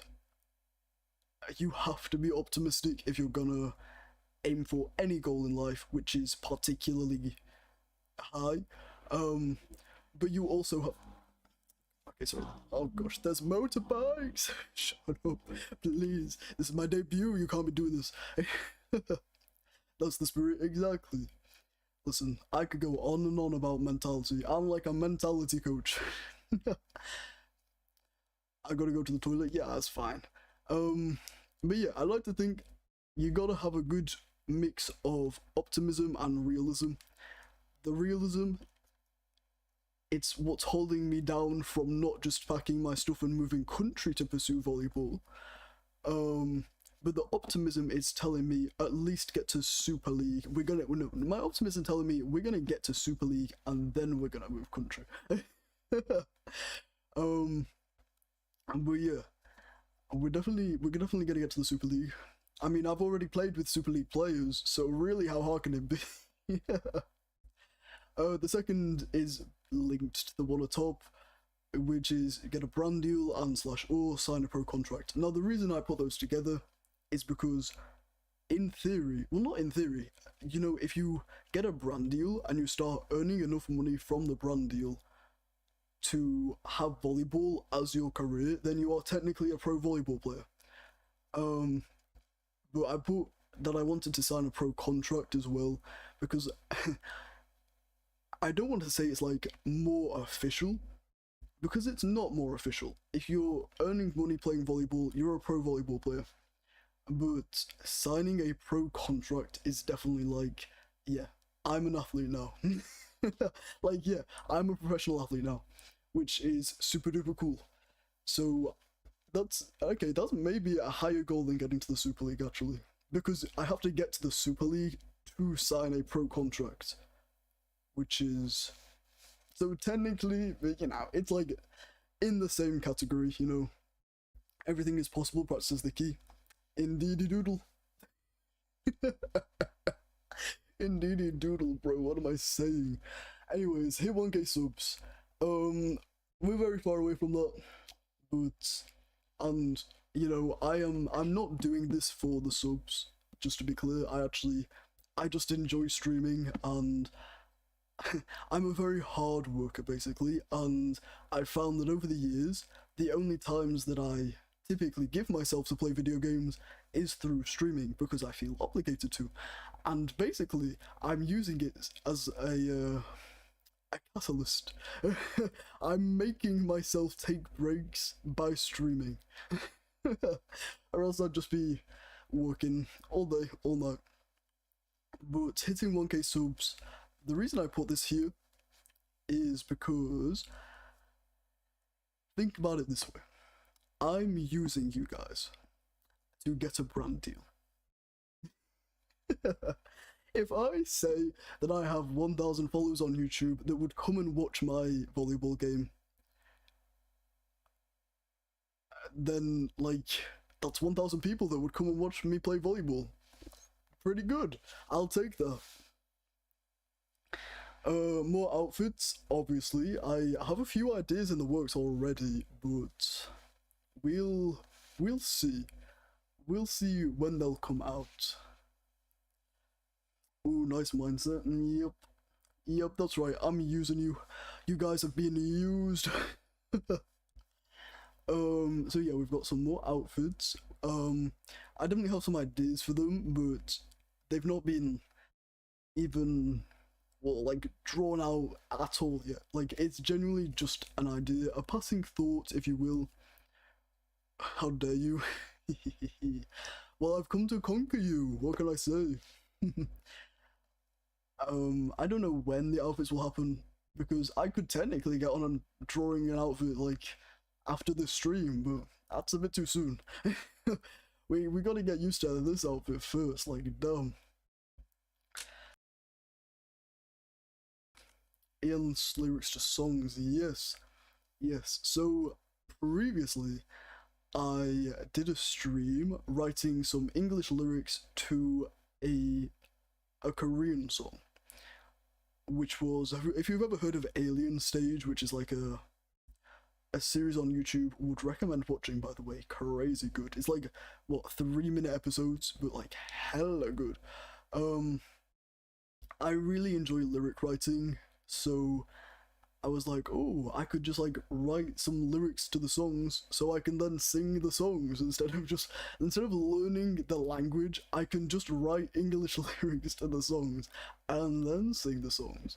A: you have to be optimistic if you're gonna aim for any goal in life, which is particularly high. But you also have. Okay, sorry. Oh gosh, there's motorbikes! Shut up, please. This is my debut, you can't be doing this. That's the spirit, exactly. Listen, I could go on and on about mentality. I'm like a mentality coach. I gotta go to the toilet? Yeah, that's fine. But yeah, I like to think you gotta have a good mix of optimism and realism. The realism, it's what's holding me down from not just packing my stuff and moving country to pursue volleyball. But the optimism is telling me at least get to Super League. No, my optimism telling me we're gonna get to Super League and then we're gonna move country. um, but yeah, we're definitely gonna get to the Super League. I mean, I've already played with Super League players, so really, how hard can it be? The second is linked to the one at top, which is get a brand deal and /or sign a pro contract. Now, the reason I put those together is because, in theory, well, not in theory, you know, if you get a brand deal and you start earning enough money from the brand deal to have volleyball as your career, then you are technically a pro volleyball player. But I put that I wanted to sign a pro contract as well because I don't want to say it's like more official, because it's not more official. If you're earning money playing volleyball, you're a pro volleyball player. But signing a pro contract is definitely like, yeah, I'm an athlete now. Like, yeah, I'm a professional athlete now, which is super duper cool. So that's okay, that's maybe a higher goal than getting to the Super League actually. Because I have to get to the Super League to sign a pro contract. Which is, so technically, you know, it's like in the same category, you know. Everything is possible, practice is the key. Indeedy doodle. Indeedy doodle, bro, what am I saying? Anyways, hit 1k subs. We're very far away from that, but, and, you know, I'm not doing this for the subs, just to be clear. I just enjoy streaming, and I'm a very hard worker basically, and I found that over the years, the only times that I typically give myself to play video games is through streaming because I feel obligated to, and basically I'm using it as a catalyst. I'm making myself take breaks by streaming, or else I'd just be working all day, all night. But hitting 1k subs, the reason I put this here is because, think about it this way. I'm using you guys to get a brand deal. If I say that I have 1,000 followers on YouTube that would come and watch my volleyball game, then, like, that's 1,000 people that would come and watch me play volleyball. Pretty good. I'll take that. More outfits, obviously. I have a few ideas in the works already, but we'll see. We'll see when they'll come out. Ooh, nice mindset. Yep, that's right. I'm using you. You guys have been used. So yeah, we've got some more outfits. I definitely have some ideas for them, but they've not been even, well, like, drawn out at all yet. Like, it's genuinely just an idea, a passing thought, if you will. How dare you? Well, I've come to conquer you, what can I say? I don't know when the outfits will happen, because I could technically get on and drawing an outfit, like, after this stream, but that's a bit too soon. we gotta get used to this outfit first, like, damn. Ian's lyrics to songs, yes. So previously I did a stream writing some English lyrics to a Korean song, which was, if you've ever heard of Alien Stage, which is like a series on YouTube, would recommend watching, by the way. Crazy good. It's like, what, 3-minute episodes, but like hella good. I really enjoy lyric writing, so I was like, oh, I could just like write some lyrics to the songs so I can then sing the songs instead of learning the language. I can just write English lyrics to the songs and then sing the songs.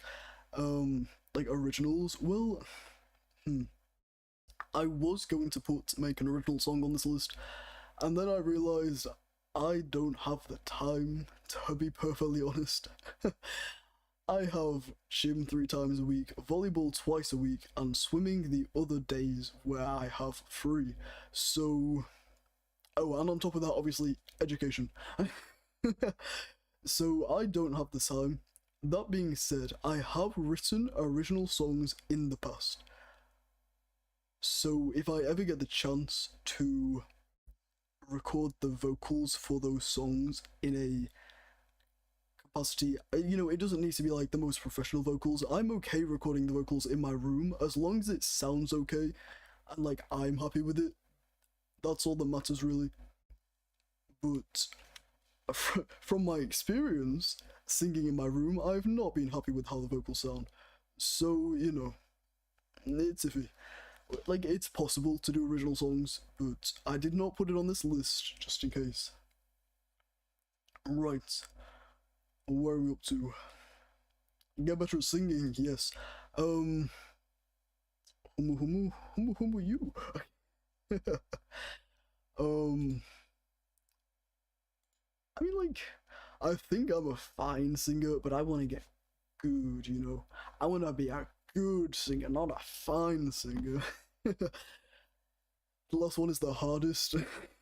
A: Like originals. Well, I was going to make an original song on this list, And then I realized I don't have the time, to be perfectly honest. I have gym 3 times a week, volleyball twice a week, and swimming the other days where I have free. So, oh, and on top of that, obviously, education. So I don't have the time. That being said, I have written original songs in the past. So if I ever get the chance to record the vocals for those songs in a capacity, it doesn't need to be like the most professional vocals. I'm okay recording the vocals in my room as long as it sounds okay and like I'm happy with it. That's all that matters really. But from my experience singing in my room, I've not been happy with how the vocals sound. So, it's iffy. Like, it's possible to do original songs, but I did not put it on this list just in case. Right. Where are we up to? Get better at singing, yes. Humu you. I mean, like, I think I'm a fine singer, but I want to get good, I want to be a good singer, not a fine singer. The last one is the hardest.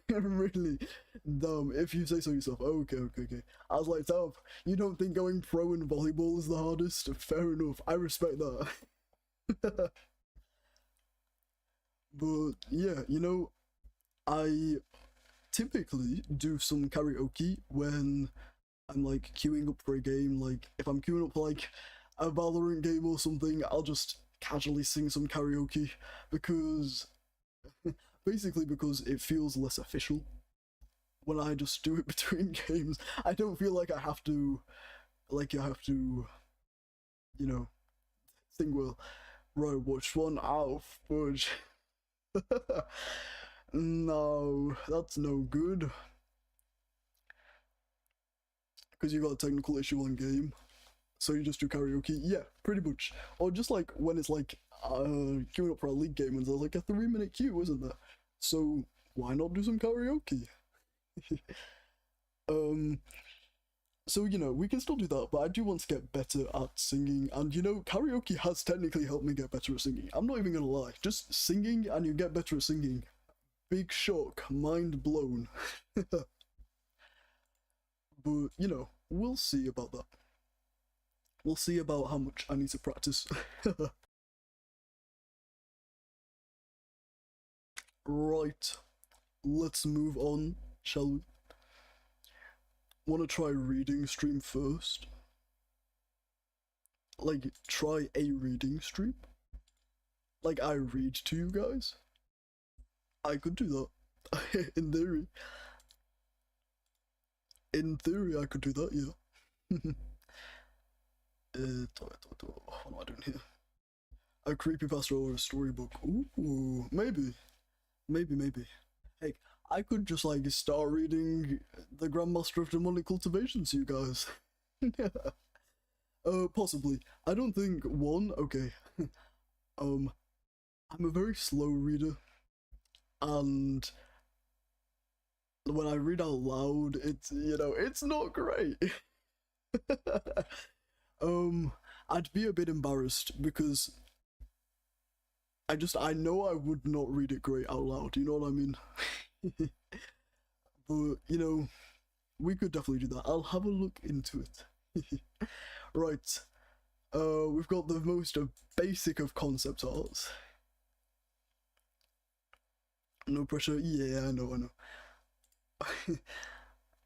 A: Really dumb. If you say so yourself. Okay. I was like, damn, you don't think going pro in volleyball is the hardest? Fair enough. I respect that. But yeah, I typically do some karaoke when I'm like queuing up for a game. Like if I'm queuing up for like a Valorant game or something, I'll just casually sing some karaoke because basically because it feels less official when I just do it between games. I don't feel like I have to sing well. Right, which one? Oh, fudge. No, that's no good. Because you got a technical issue on game. So you just do karaoke? Yeah, pretty much. Or just like when it's like queuing up for a league game and there's like a 3-minute queue, isn't there? So why not do some karaoke? So we can still do that, but I do want to get better at singing, and karaoke has technically helped me get better at singing. I'm not even gonna lie. Just singing and you get better at singing. Big shock, mind blown. But we'll see about that. We'll see about how much I need to practice. Right, let's move on, shall we? Want to try reading stream first? Like, try a reading stream? Like, I read to you guys? I could do that. In theory. In theory, I could do that, yeah. What am I doing here? A creepypasta or a storybook? Ooh, maybe. Hey, I could just like start reading the Grandmaster of Demonic Cultivation to you guys. Possibly. I don't think okay. I'm a very slow reader, and when I read out loud, it's not great. I'd be a bit embarrassed because I know I would not read it great out loud, you know what I mean? But, we could definitely do that. I'll have a look into it. Right. We've got the most basic of concept arts. No pressure. Yeah, I know.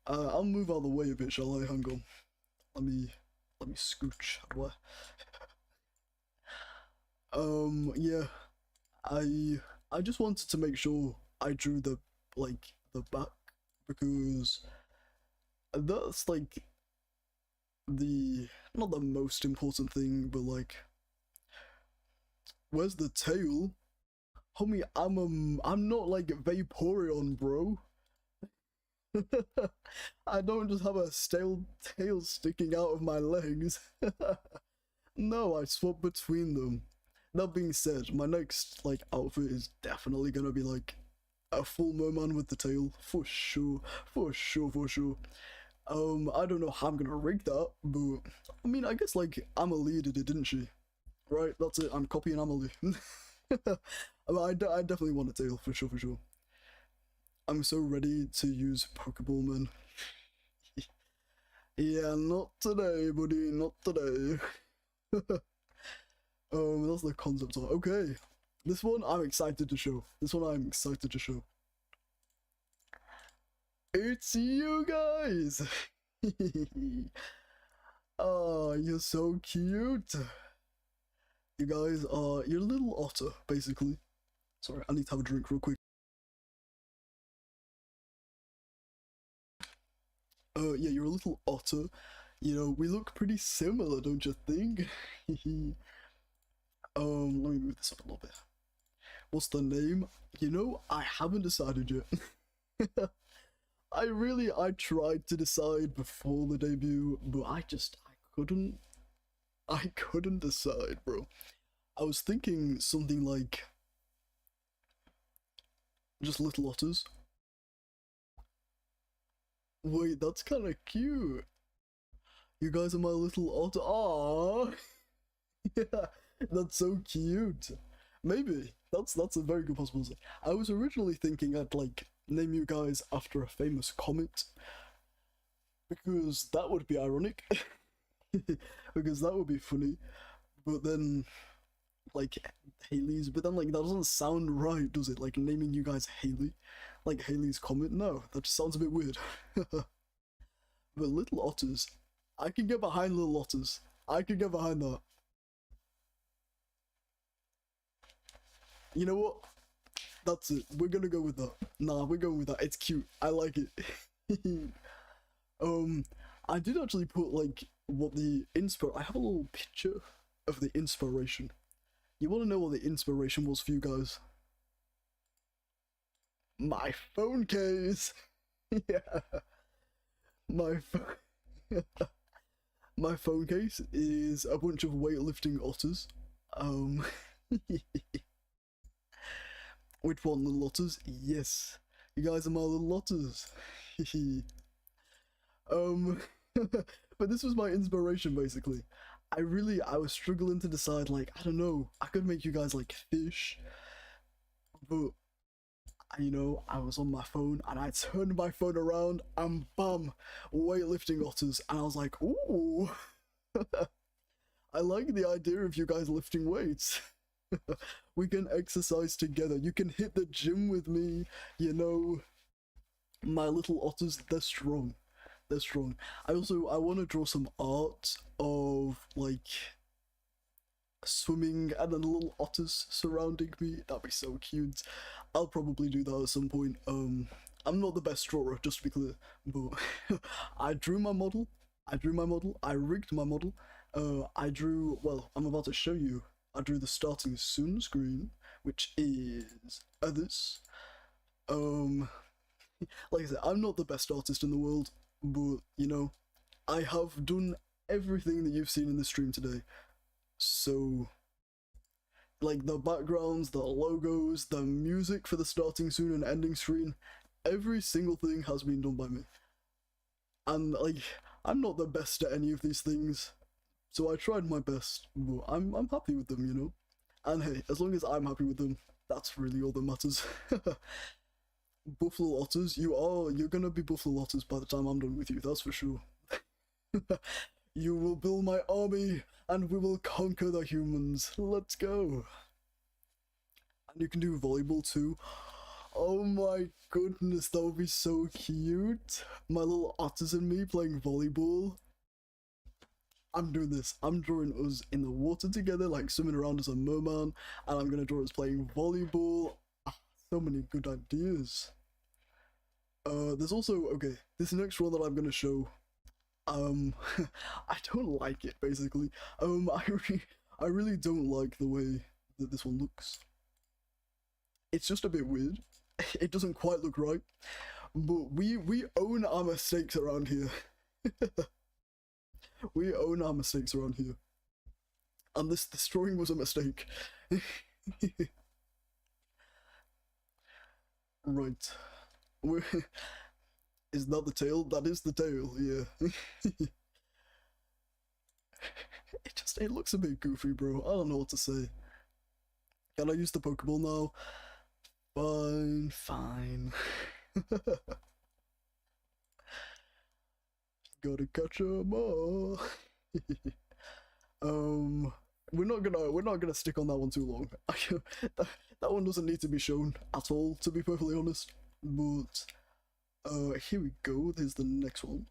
A: I'll move out of the way a bit, shall I? Hang on. Let me scooch. How do I? Yeah. I just wanted to make sure I drew the back, because that's like the not the most important thing, but like, where's the tail? Homie, I'm not like Vaporeon, bro. I don't just have a stale tail sticking out of my legs. No, I swap between them. That being said, my next outfit is definitely gonna be like a full merman with the tail, for sure, for sure, for sure. I don't know how I'm gonna rig that, but I mean, I guess like Amelie did it, didn't she? Right, that's it. I'm copying Amelie. I definitely want a tail, for sure, for sure. I'm so ready to use Pokeball, man. Yeah, not today, buddy, not today. That's the concept art. Okay, this one I'm excited to show. This one I'm excited to show. It's you guys! Oh, you're so cute. You guys are your little otter, basically. Sorry, I need to have a drink real quick. Yeah, you're a little otter. You know, we look pretty similar, don't you think? Let me move this up a little bit. What's the name? You know, I haven't decided yet. I tried to decide before the debut, but I couldn't decide, bro. I was thinking something like just little otters. Wait, that's kind of cute. You guys are my little otter. Aww. Yeah, that's so cute. Maybe that's a very good possibility. I was originally thinking I'd like name you guys after a famous comet because that would be ironic. Because that would be funny. But then like Haley's, but then like that doesn't sound right, does it? Like naming you guys Haley, like Haley's Comet. No, that just sounds a bit weird. But little otters, I can get behind little otters. I can get behind that. You know what? That's it. We're gonna go with that. Nah, we're going with that. It's cute. I like it. I did actually put like what the I have a little picture of the inspiration. You want to know what the inspiration was for you guys? My phone case. Yeah, my my phone case is a bunch of weightlifting otters. Um, which one, little otters? Yes, you guys are my little otters. But this was my inspiration basically. I was struggling to decide, like, I don't know, I could make you guys like fish, but you know, I was on my phone and I turned my phone around and bam, weightlifting otters, and I was like, ooh, I like the idea of you guys lifting weights. We can exercise together. You can hit the gym with me, you know. My little otters, they're strong. They're strong. I want to draw some art of like swimming and then little otters surrounding me. That'd be so cute. I'll probably do that at some point. I'm not the best drawer, just to be clear, but I drew my model. I rigged my model. Well, I'm about to show you. I drew the starting soon screen, which is this. Like I said, I'm not the best artist in the world, but you know, I have done everything that you've seen in the stream today. So, like the backgrounds, the logos, the music for the starting soon and ending screen, every single thing has been done by me. And like, I'm not the best at any of these things, so I tried my best, but I'm happy with them, you know. And hey, as long as I'm happy with them, that's really all that matters. Buffalo otters, you're gonna be buffalo otters by the time I'm done with you, that's for sure. You will build my army and we will conquer the humans. Let's go. And you can do volleyball too. Oh my goodness, that would be so cute. My little otters and me playing volleyball. I'm doing this. I'm drawing us in the water together, like swimming around as a merman, and I'm gonna draw us playing volleyball. So many good ideas. There's also, okay, this next one that I'm gonna show, I don't like it, basically. I really don't like the way that this one looks. It's just a bit weird. It doesn't quite look right, but we own our mistakes around here. We own our mistakes around here. And this drawing was a mistake. Right. We're... Is that the tail? That is the tail, yeah. It looks a bit goofy, bro. I don't know what to say. Can I use the Pokeball now? Fine, fine. Gotta catch 'em all. We're not gonna stick on that one too long. that one doesn't need to be shown at all, to be perfectly honest. But here we go. There's the next one,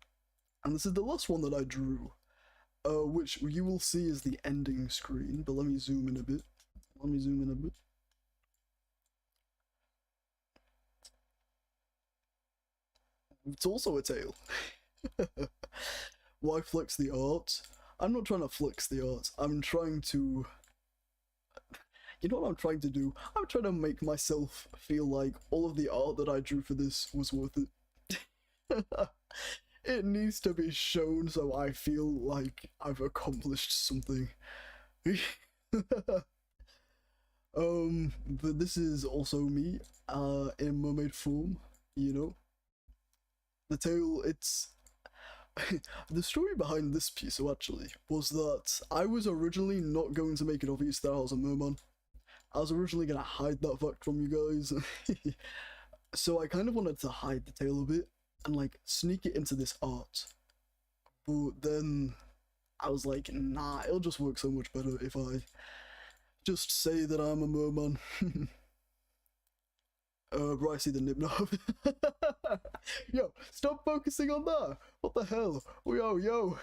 A: and this is the last one that I drew. Which you will see is the ending screen. But let me zoom in a bit. It's also a tail. Why flex the art? I'm not trying to flex the art. I'm trying to... You know what I'm trying to do? I'm trying to make myself feel like all of the art that I drew for this was worth it. It needs to be shown so I feel like I've accomplished something. But this is also me, in mermaid form, you know? The tail, it's... The story behind this piece, actually, was that I was originally not going to make it obvious that I was a merman. I was originally gonna hide that fact from you guys. So I kind of wanted to hide the tail a bit and like sneak it into this art. But then I was like, nah, it'll just work so much better if I just say that I'm a merman. Bro, I see the nib knob. Yo, stop focusing on that. What the hell? Yo,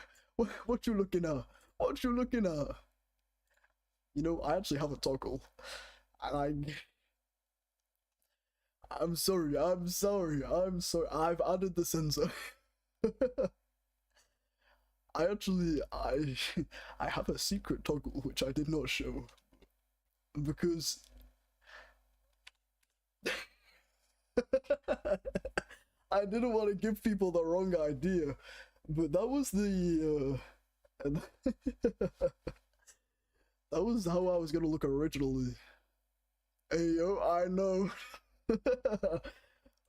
A: what you looking at? What you looking at? You know, I actually have a toggle. And I'm sorry. I've added the sensor. I have a secret toggle which I did not show. Because I didn't want to give people the wrong idea, but that was the that was how I was gonna look originally. Hey yo, I know.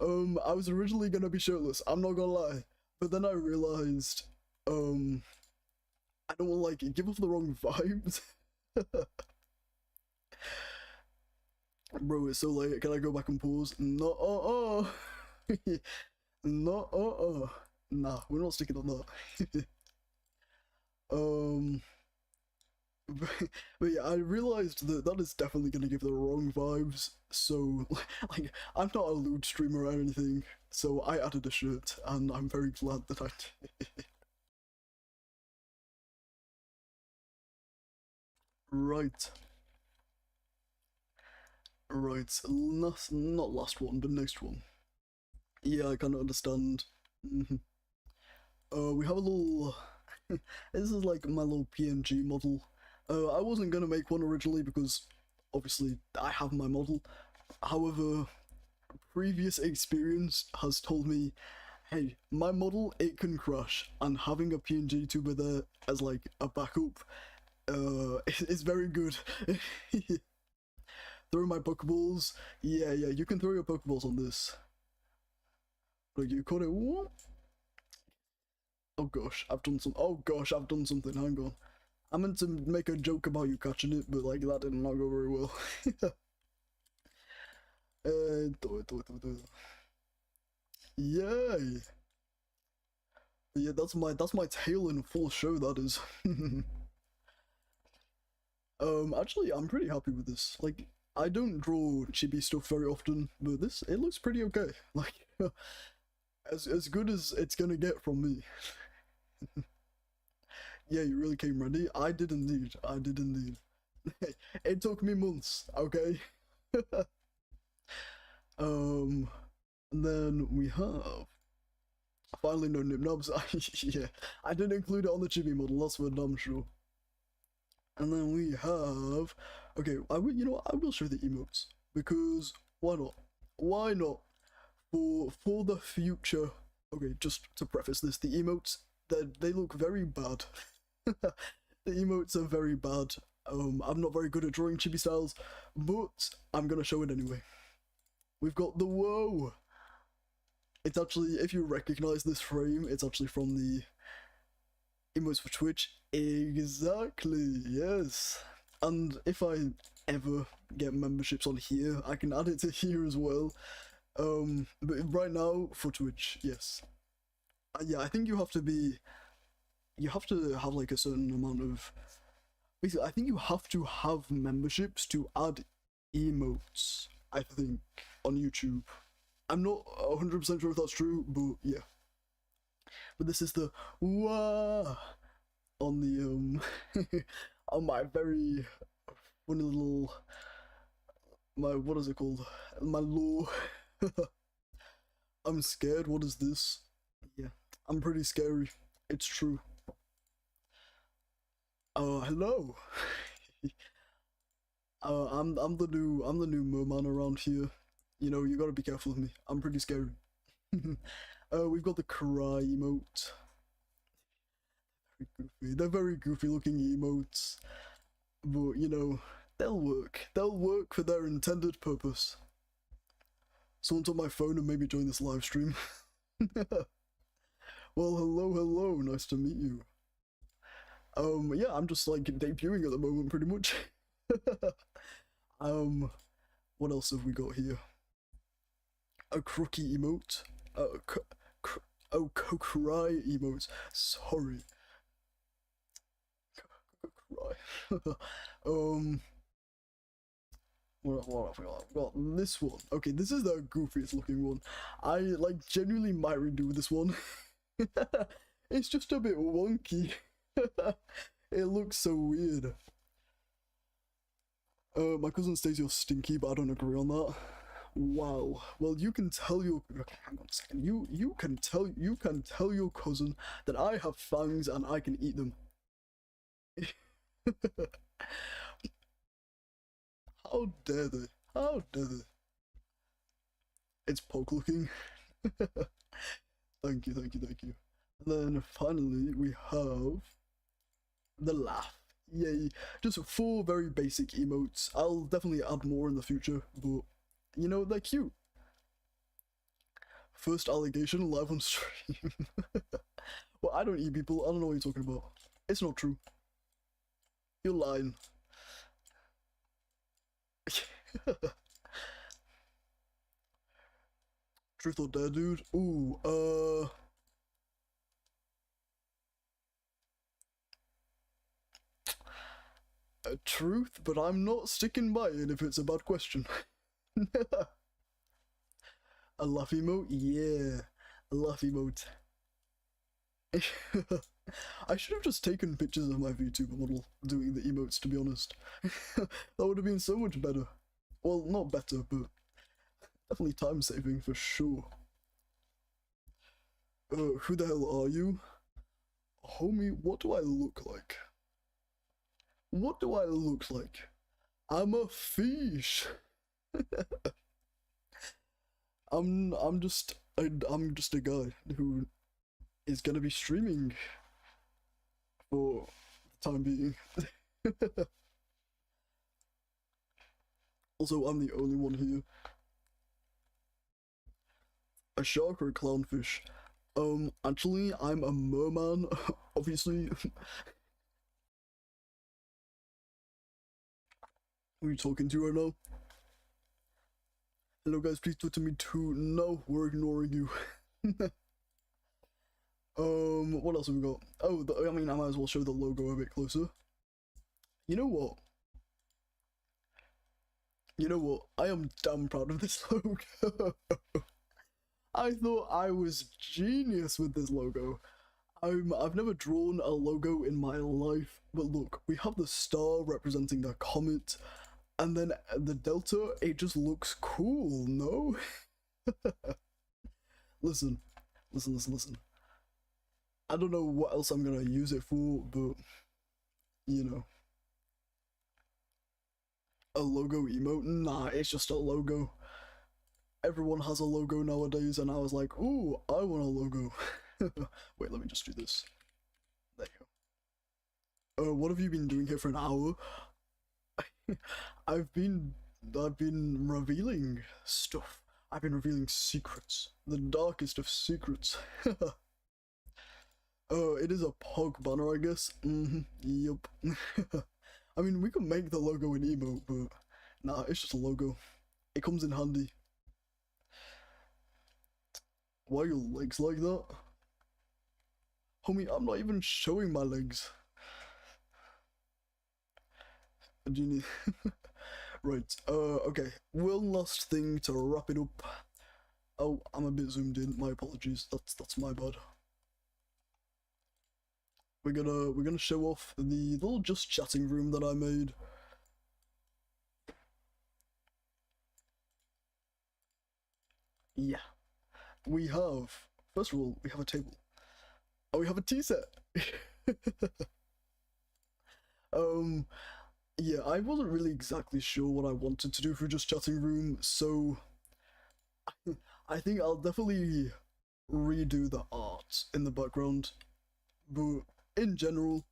A: I was originally gonna be shirtless, I'm not gonna lie, but then I realized I don't want to like give off the wrong vibes. Bro, it's so late. Can I go back and pause? No, no, nah, we're not sticking on that. But yeah, I realized that that is definitely gonna give the wrong vibes. So, like, I'm not a lewd streamer or anything. So I added a shirt, and I'm very glad that I did. Right. Right, not last one, but next one. Yeah, I kind of understand. We have a little... This is like my little PNG model. I wasn't gonna make one originally because, obviously, I have my model. However, previous experience has told me, hey, my model, it can crash, and having a PNG tuber there as like a backup, is very good. Throw my Pokeballs. Yeah, you can throw your Pokeballs on this. Like, you caught it. What? Oh gosh, I've done something. Hang on. I meant to make a joke about you catching it, but like that did not go very well. Yay! Yeah, that's my tail in full show. That is. Actually, I'm pretty happy with this. Like, I don't draw chibi stuff very often, but this, it looks pretty okay. Like, as good as it's gonna get from me. Yeah, you really came ready. I did indeed. It took me months, okay? And then we have finally no nib nubs. Yeah, I didn't include it on the chibi model, that's for damn sure. And then we have, okay, you know what, I will show the emotes, because why not? Why not? For the future. Okay, just to preface this, the emotes, they look very bad. The emotes are very bad. I'm not very good at drawing chibi styles, but I'm gonna show it anyway. We've got the whoa. It's actually, if you recognize this frame, it's actually from the emotes for Twitch. Exactly, yes. And if I ever get memberships on here, I can add it to here as well. But right now for Twitch, yes. Yeah, I think you have to have like a certain amount of, basically I think you have to have memberships to add emotes, I think, on YouTube. I'm not 100% sure if that's true, but yeah. But this is the wah on the on my very funny little, my, what is it called? My lore. I'm scared. What is this? Yeah, I'm pretty scary. It's true. Hello. I'm the new merman around here. You know, you gotta be careful of me. I'm pretty scary. We've got the cry emote. Very goofy. They're very goofy looking emotes, but you know, they'll work. They'll work for their intended purpose. Someone's on my phone and maybe join this live stream. Well, hello, nice to meet you. Yeah, I'm just like debuting at the moment, pretty much. What else have we got here? A crooky emote. Cry emote. Sorry. Cry. What have we got? We've got this one. Okay, this is the goofiest looking one. I like genuinely might redo this one. It's just a bit wonky. It looks so weird. My cousin says you're stinky, but I don't agree on that. Wow. Well, you can tell your, okay, hang on a second. You can tell your cousin that I have fangs and I can eat them. How dare they? How dare they? It's poke looking. Thank you. And then finally we have the laugh. Yay. Just 4 very basic emotes. I'll definitely add more in the future, but you know, they're cute. First allegation live on stream. Well, I don't eat people. I don't know what you're talking about. It's not true. You're lying. Truth or dare, dude? Ooh, truth, but I'm not sticking by it if it's a bad question. A laugh emote? Yeah, a laugh emote. I should have just taken pictures of my Vtuber model doing the emotes, to be honest. That would have been so much better. Well, not better, but definitely time saving for sure. Who the hell are you? Homie, what do I look like? What do I look like? I'm a fish. I'm just a guy who is gonna be streaming for the time being. Also, I'm the only one here. A shark or a clownfish? Actually, I'm a merman, obviously. Who are you talking to right now? Hello guys, please talk to me too. No, we're ignoring you. What else have we got? Oh, I mean, I might as well show the logo a bit closer. You know what? I am damn proud of this logo. I thought I was genius with this logo. I've never drawn a logo in my life, but look, we have the star representing the comet, and then the delta, it just looks cool, no? Listen. I don't know what else I'm gonna use it for, but, you know. A logo emote? Nah, it's just a logo. Everyone has a logo nowadays, and I was like, ooh, I want a logo. Wait, let me just do this. There you go. What have you been doing here for an hour? I've been revealing stuff. I've been revealing secrets, the darkest of secrets. It is a pog banner, I guess. Yup. I mean, we could make the logo an emote, but nah, it's just a logo. It comes in handy. Why are your legs like that? Homie, I'm not even showing my legs. Do you need... Right, okay. One last thing to wrap it up. Oh, I'm a bit zoomed in, my apologies. That's my bad. We're gonna show off the little just chatting room that I made. Yeah. We have, first of all, we have a table. Oh, we have a tea set. Yeah, I wasn't really exactly sure what I wanted to do for just chatting room, so I think I'll definitely redo the art in the background. But in general,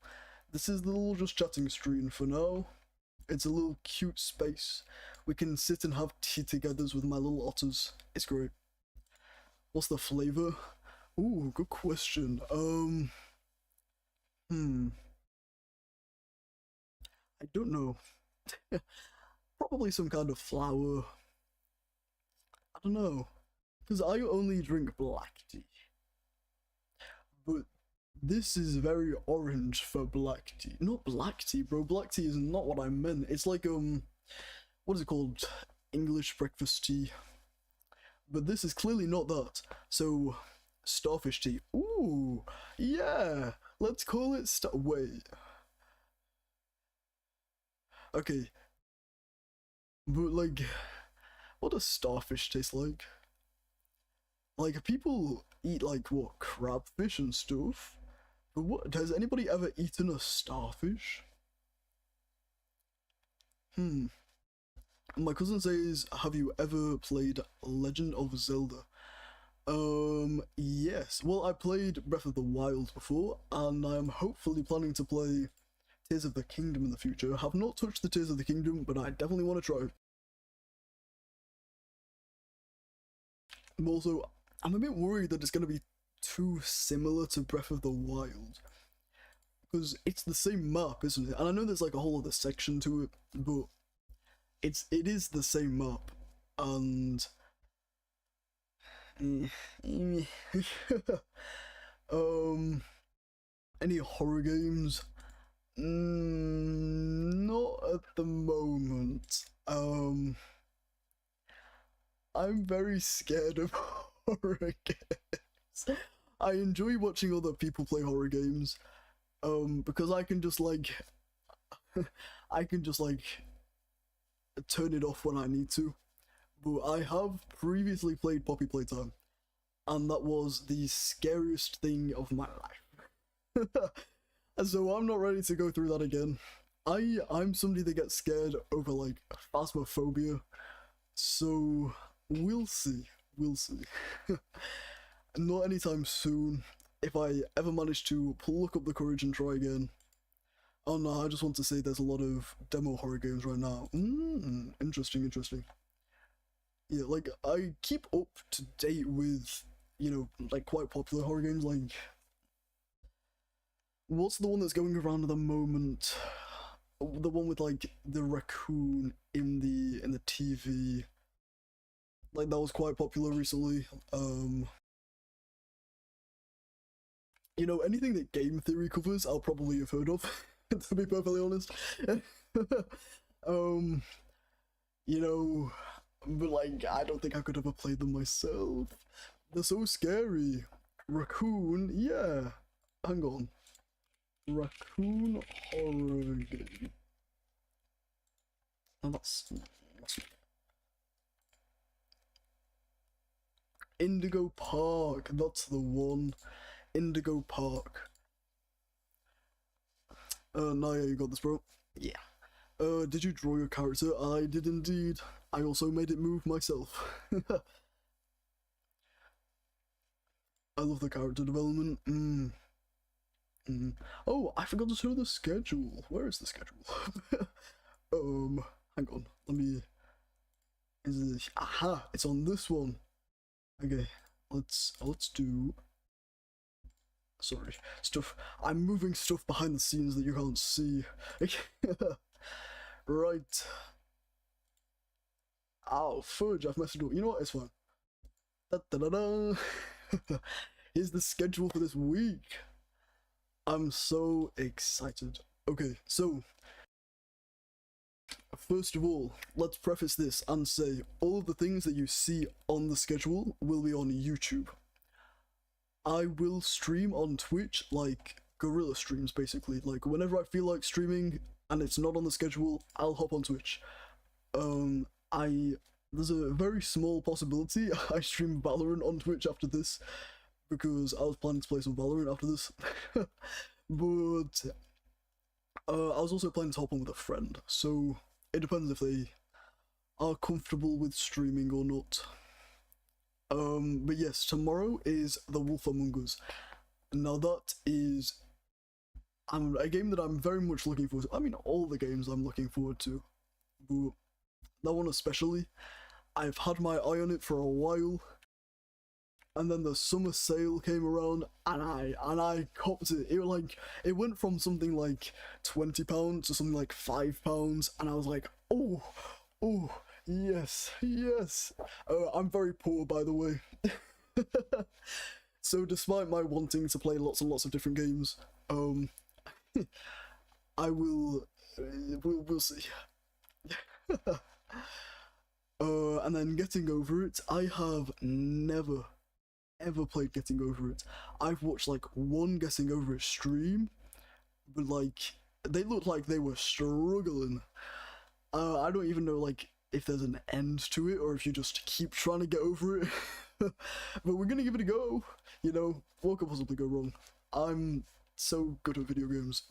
A: this is the little just chatting screen for now. It's a little cute space. We can sit and have tea together with my little otters. It's great. What's the flavor? Ooh, good question. I don't know. Probably some kind of flower. I don't know. Because I only drink black tea. But this is very orange for black tea. Not black tea, bro. Black tea is not what I meant. It's like, what is it called? English breakfast tea. But this is clearly not that. So, starfish tea. Ooh, yeah. Let's call it wait. Okay. But, like, what does starfish taste like? Like, people eat, like, what, crabfish and stuff? But what, has anybody ever eaten a starfish? My cousin says, have you ever played Legend of Zelda? Yes. Well, I played Breath of the Wild before, and I'm hopefully planning to play Tears of the Kingdom in the future. Have not touched the Tears of the Kingdom, but I definitely want to try. Also, I'm a bit worried that it's going to be too similar to Breath of the Wild. Because it's the same map, isn't it? And I know there's like a whole other section to it, but it is the same map. And any horror games? Not at the moment. I'm very scared of horror games. I enjoy watching other people play horror games, because I can just like, I can just like turn it off when I need to. But I have previously played Poppy Playtime, and that was the scariest thing of my life. So I'm not ready to go through that again. I'm somebody that gets scared over like phasmophobia, so we'll see. Not anytime soon. If I ever manage to pluck up the courage and try again. Oh no, I just want to say there's a lot of demo horror games right now. Interesting. Yeah, like, I keep up to date with, you know, like, quite popular horror games, like... What's the one that's going around at the moment? The one with, like, the raccoon in the TV. Like, that was quite popular recently. You know, anything that game theory covers, I'll probably have heard of, to be perfectly honest. You know, but like, I don't think I could ever play them myself. They're so scary. Raccoon, yeah. Hang on. Raccoon horror game. Oh, that's Indigo Park. That's the one. Indigo Park. Naya, you got this, bro? Yeah. Did you draw your character? I did indeed. I also made it move myself. I love the character development. Oh, I forgot to show the schedule. Where is the schedule? Hang on. Let me... Is it? Aha! It's on this one. Okay, let's do. Sorry, stuff. I'm moving stuff behind the scenes that you can't see. Right. Ow, fudge! I've messed it up. You know what? It's fine. Da da da da. Here's the schedule for this week. I'm so excited. Okay, so first of all, let's preface this and say all of the things that you see on the schedule will be on YouTube. I will stream on Twitch, like guerrilla streams basically. Like whenever I feel like streaming and it's not on the schedule, I'll hop on Twitch. There's a very small possibility I stream Valorant on Twitch after this, because I was planning to play some Valorant after this. But I was also planning to hop on with a friend, so it depends if they are comfortable with streaming or not. But yes, tomorrow is The Wolf Among Us. Now that is a game that I'm very much looking forward to. I mean, all the games I'm looking forward to, but that one especially. I've had my eye on it for a while, and then the summer sale came around, and I copped it. It went from something like £20 to something like £5, and I was like, oh, yes. I'm very poor, by the way. So despite my wanting to play lots and lots of different games, I will, we'll see. And then Getting Over It, I have never ever played Getting Over It. I've watched like one Getting Over It stream, but like they looked like they were struggling. I don't even know like if there's an end to it or if you just keep trying to get over it. But we're gonna give it a go. You know, what could possibly go wrong? I'm so good at video games.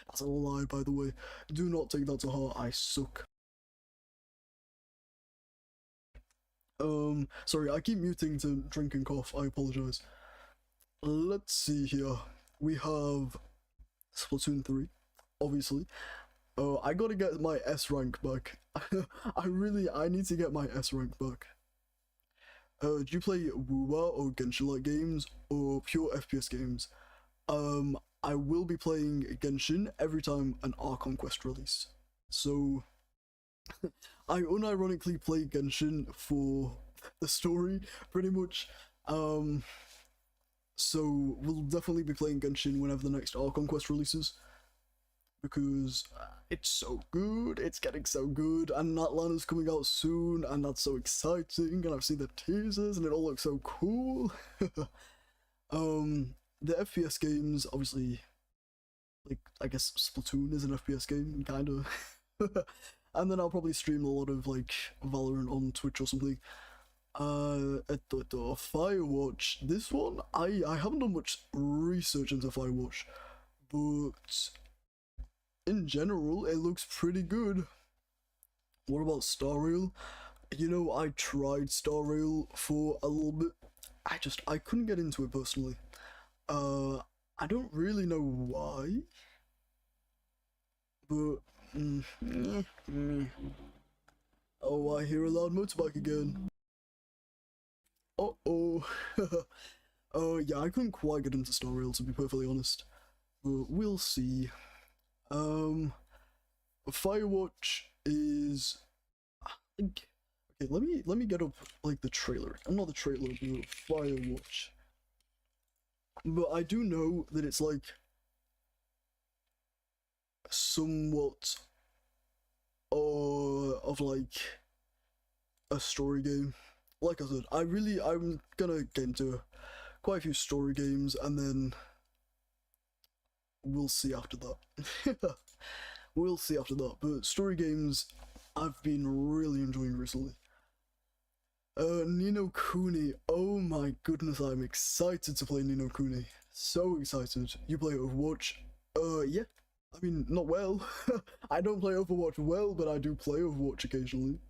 A: That's a lie, by the way. Do not take that to heart. I suck. Sorry, I keep muting to drink and cough. I apologize. Let's see here. We have Splatoon 3, obviously. I gotta get my S rank back. I need to get my S rank back. Do you play muwhaha or Genshin-like games or pure FPS games? I will be playing Genshin every time an Archon quest release. So I unironically play Genshin for the story, pretty much. So we'll definitely be playing Genshin whenever the next Archon quest releases, because it's so good, it's getting so good, and Natlan is coming out soon, and that's so exciting, and I've seen the teasers, and it all looks so cool. The FPS games, obviously, like, I guess Splatoon is an FPS game, kinda. And then I'll probably stream a lot of, like, Valorant on Twitch or something. Firewatch, this one, I haven't done much research into Firewatch, but in general, it looks pretty good. What about Star Rail? You know, I tried Star Rail for a little bit. I couldn't get into it personally. I don't really know why, but oh, I hear a loud motorbike again. Uh-oh. Yeah, I couldn't quite get into Star Rail, to be perfectly honest, but we'll see. Firewatch is, okay, let me get up like the trailer. Not the trailer, but Firewatch. But I do know that it's like somewhat of like a story game. Like I said, I'm gonna get into quite a few story games, and then we'll see after that. We'll see after that, but story games I've been really enjoying recently. Ni no Kuni, oh my goodness, I'm excited to play Ni no Kuni. So excited. You play Overwatch? Yeah. I mean, not well. I don't play Overwatch well, but I do play Overwatch occasionally.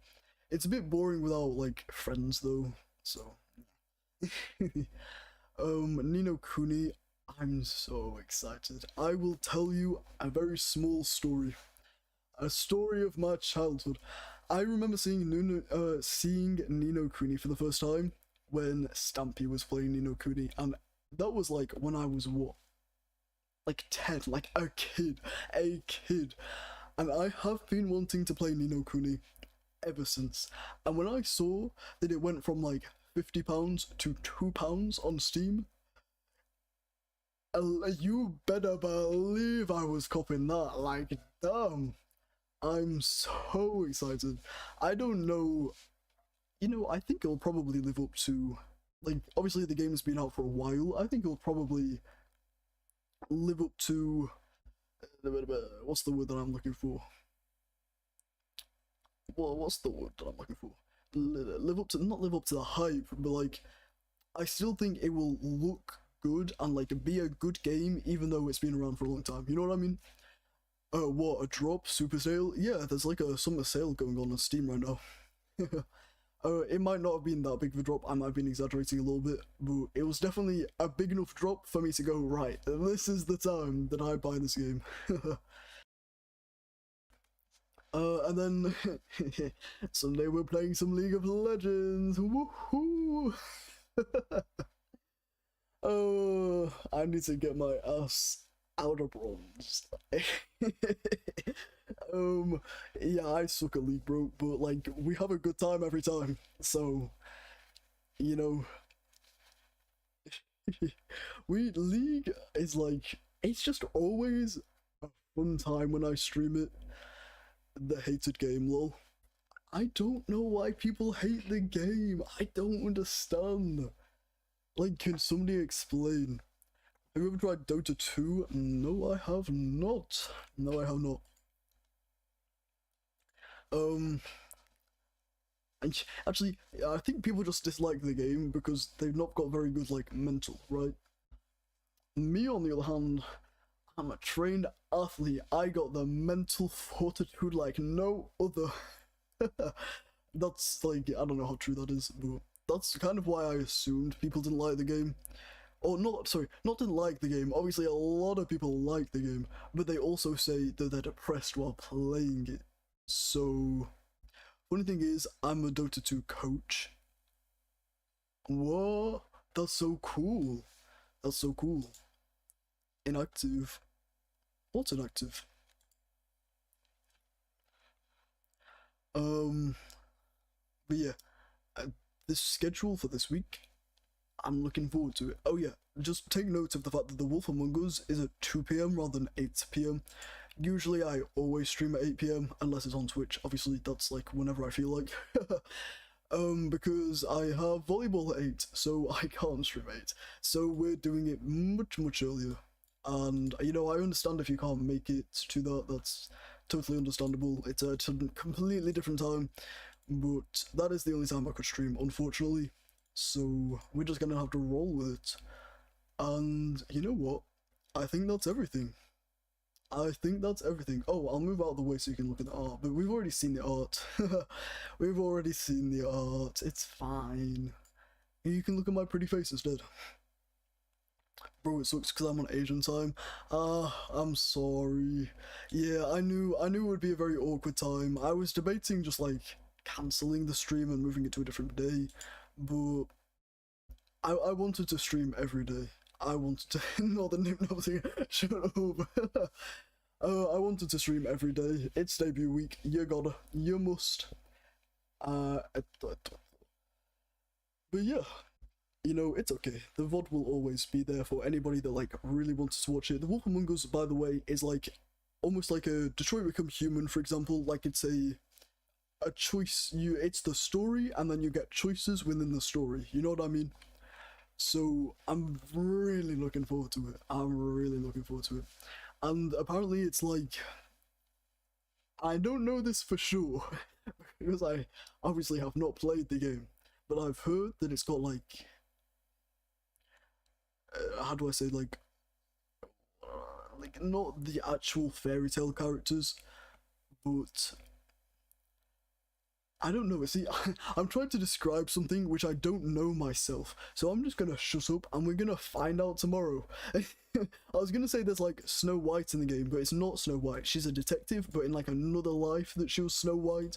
A: It's a bit boring without, like, friends, though, so. Ni no Kuni, I'm so excited. I will tell you a very small story. A story of my childhood. I remember seeing Nino Kuni for the first time when Stampy was playing Nino Kuni, and that was like when I was what, like 10, like a kid, and I have been wanting to play Nino Kuni ever since. And when I saw that it went from like £50 to £2 on Steam, you better believe I was copying that. Like, damn, I'm so excited. I don't know, I think it'll probably live up to, like, obviously the game's been out for a while. I think it'll probably live up to, what's the word that I'm looking for? Well, what's the word that I'm looking for? Live up to, not live up to the hype, but like, I still think it will look good and like be a good game even though it's been around for a long time. You know what I mean? What, a drop? Super sale? Yeah, there's like a summer sale going on Steam right now. It might not have been that big of a drop, I might have been exaggerating a little bit, but it was definitely a big enough drop for me to go, right, this is the time that I buy this game. And then Sunday we're playing some League of Legends. Woohoo! Oh, I need to get my ass out of bronze. Yeah, I suck at League, bro, but like we have a good time every time. So, you know, League is like, it's just always a fun time when I stream it. The hated game, lol. I don't know why people hate the game. I don't understand. Like, can somebody explain? Have you ever tried Dota 2? No, I have not. No, I have not. Actually, I think people just dislike the game because they've not got very good, like, mental, right? Me, on the other hand, I'm a trained athlete. I got the mental fortitude like no other. That's like, I don't know how true that is, but that's kind of why I assumed people didn't like the game. Or not, sorry, not didn't like the game. Obviously, a lot of people like the game, but they also say that they're depressed while playing it. So, funny thing is, I'm a Dota 2 coach. What? That's so cool. That's so cool. Inactive. What's inactive? But yeah, this schedule for this week, I'm looking forward to it. Oh yeah, just take note of the fact that The Wolf Among Us is at 2 p.m. rather than 8 p.m. Usually I always stream at 8 p.m. unless it's on Twitch. Obviously that's like whenever I feel like. Because I have volleyball at 8, so I can't stream 8. So we're doing it much earlier. And, I understand if you can't make it to that, that's totally understandable. It's a completely different time, but that is the only time I could stream, unfortunately. So, we're just gonna have to roll with it. And, you know what? I think that's everything. Oh, I'll move out of the way so you can look at the art, but we've already seen the art. We've already seen the art, it's fine. You can look at my pretty face instead. Bro, it sucks because I'm on Asian time. I'm sorry. Yeah, I knew it would be a very awkward time. I was debating just like cancelling the stream and moving it to a different day, but I wanted to stream every day. I wanted to not the name nothing. Shut up. I wanted to stream every day. It's debut week. You must. But yeah. It's okay. The VOD will always be there for anybody that, like, really wants to watch it. The Wolf Among Us, by the way, is, like, almost like a Detroit Become Human, for example. Like, it's a choice. It's the story, and then you get choices within the story. You know what I mean? So, I'm really looking forward to it. And apparently it's, like... I don't know this for sure, because I obviously have not played the game. But I've heard that it's got, like... how do I say, like not the actual fairy tale characters, but I don't know. See, I'm trying to describe something which I don't know myself, so I'm just gonna shut up and we're gonna find out tomorrow. I was gonna say there's like Snow White in the game, but it's not Snow White. She's a detective, but in like another life that she was Snow White.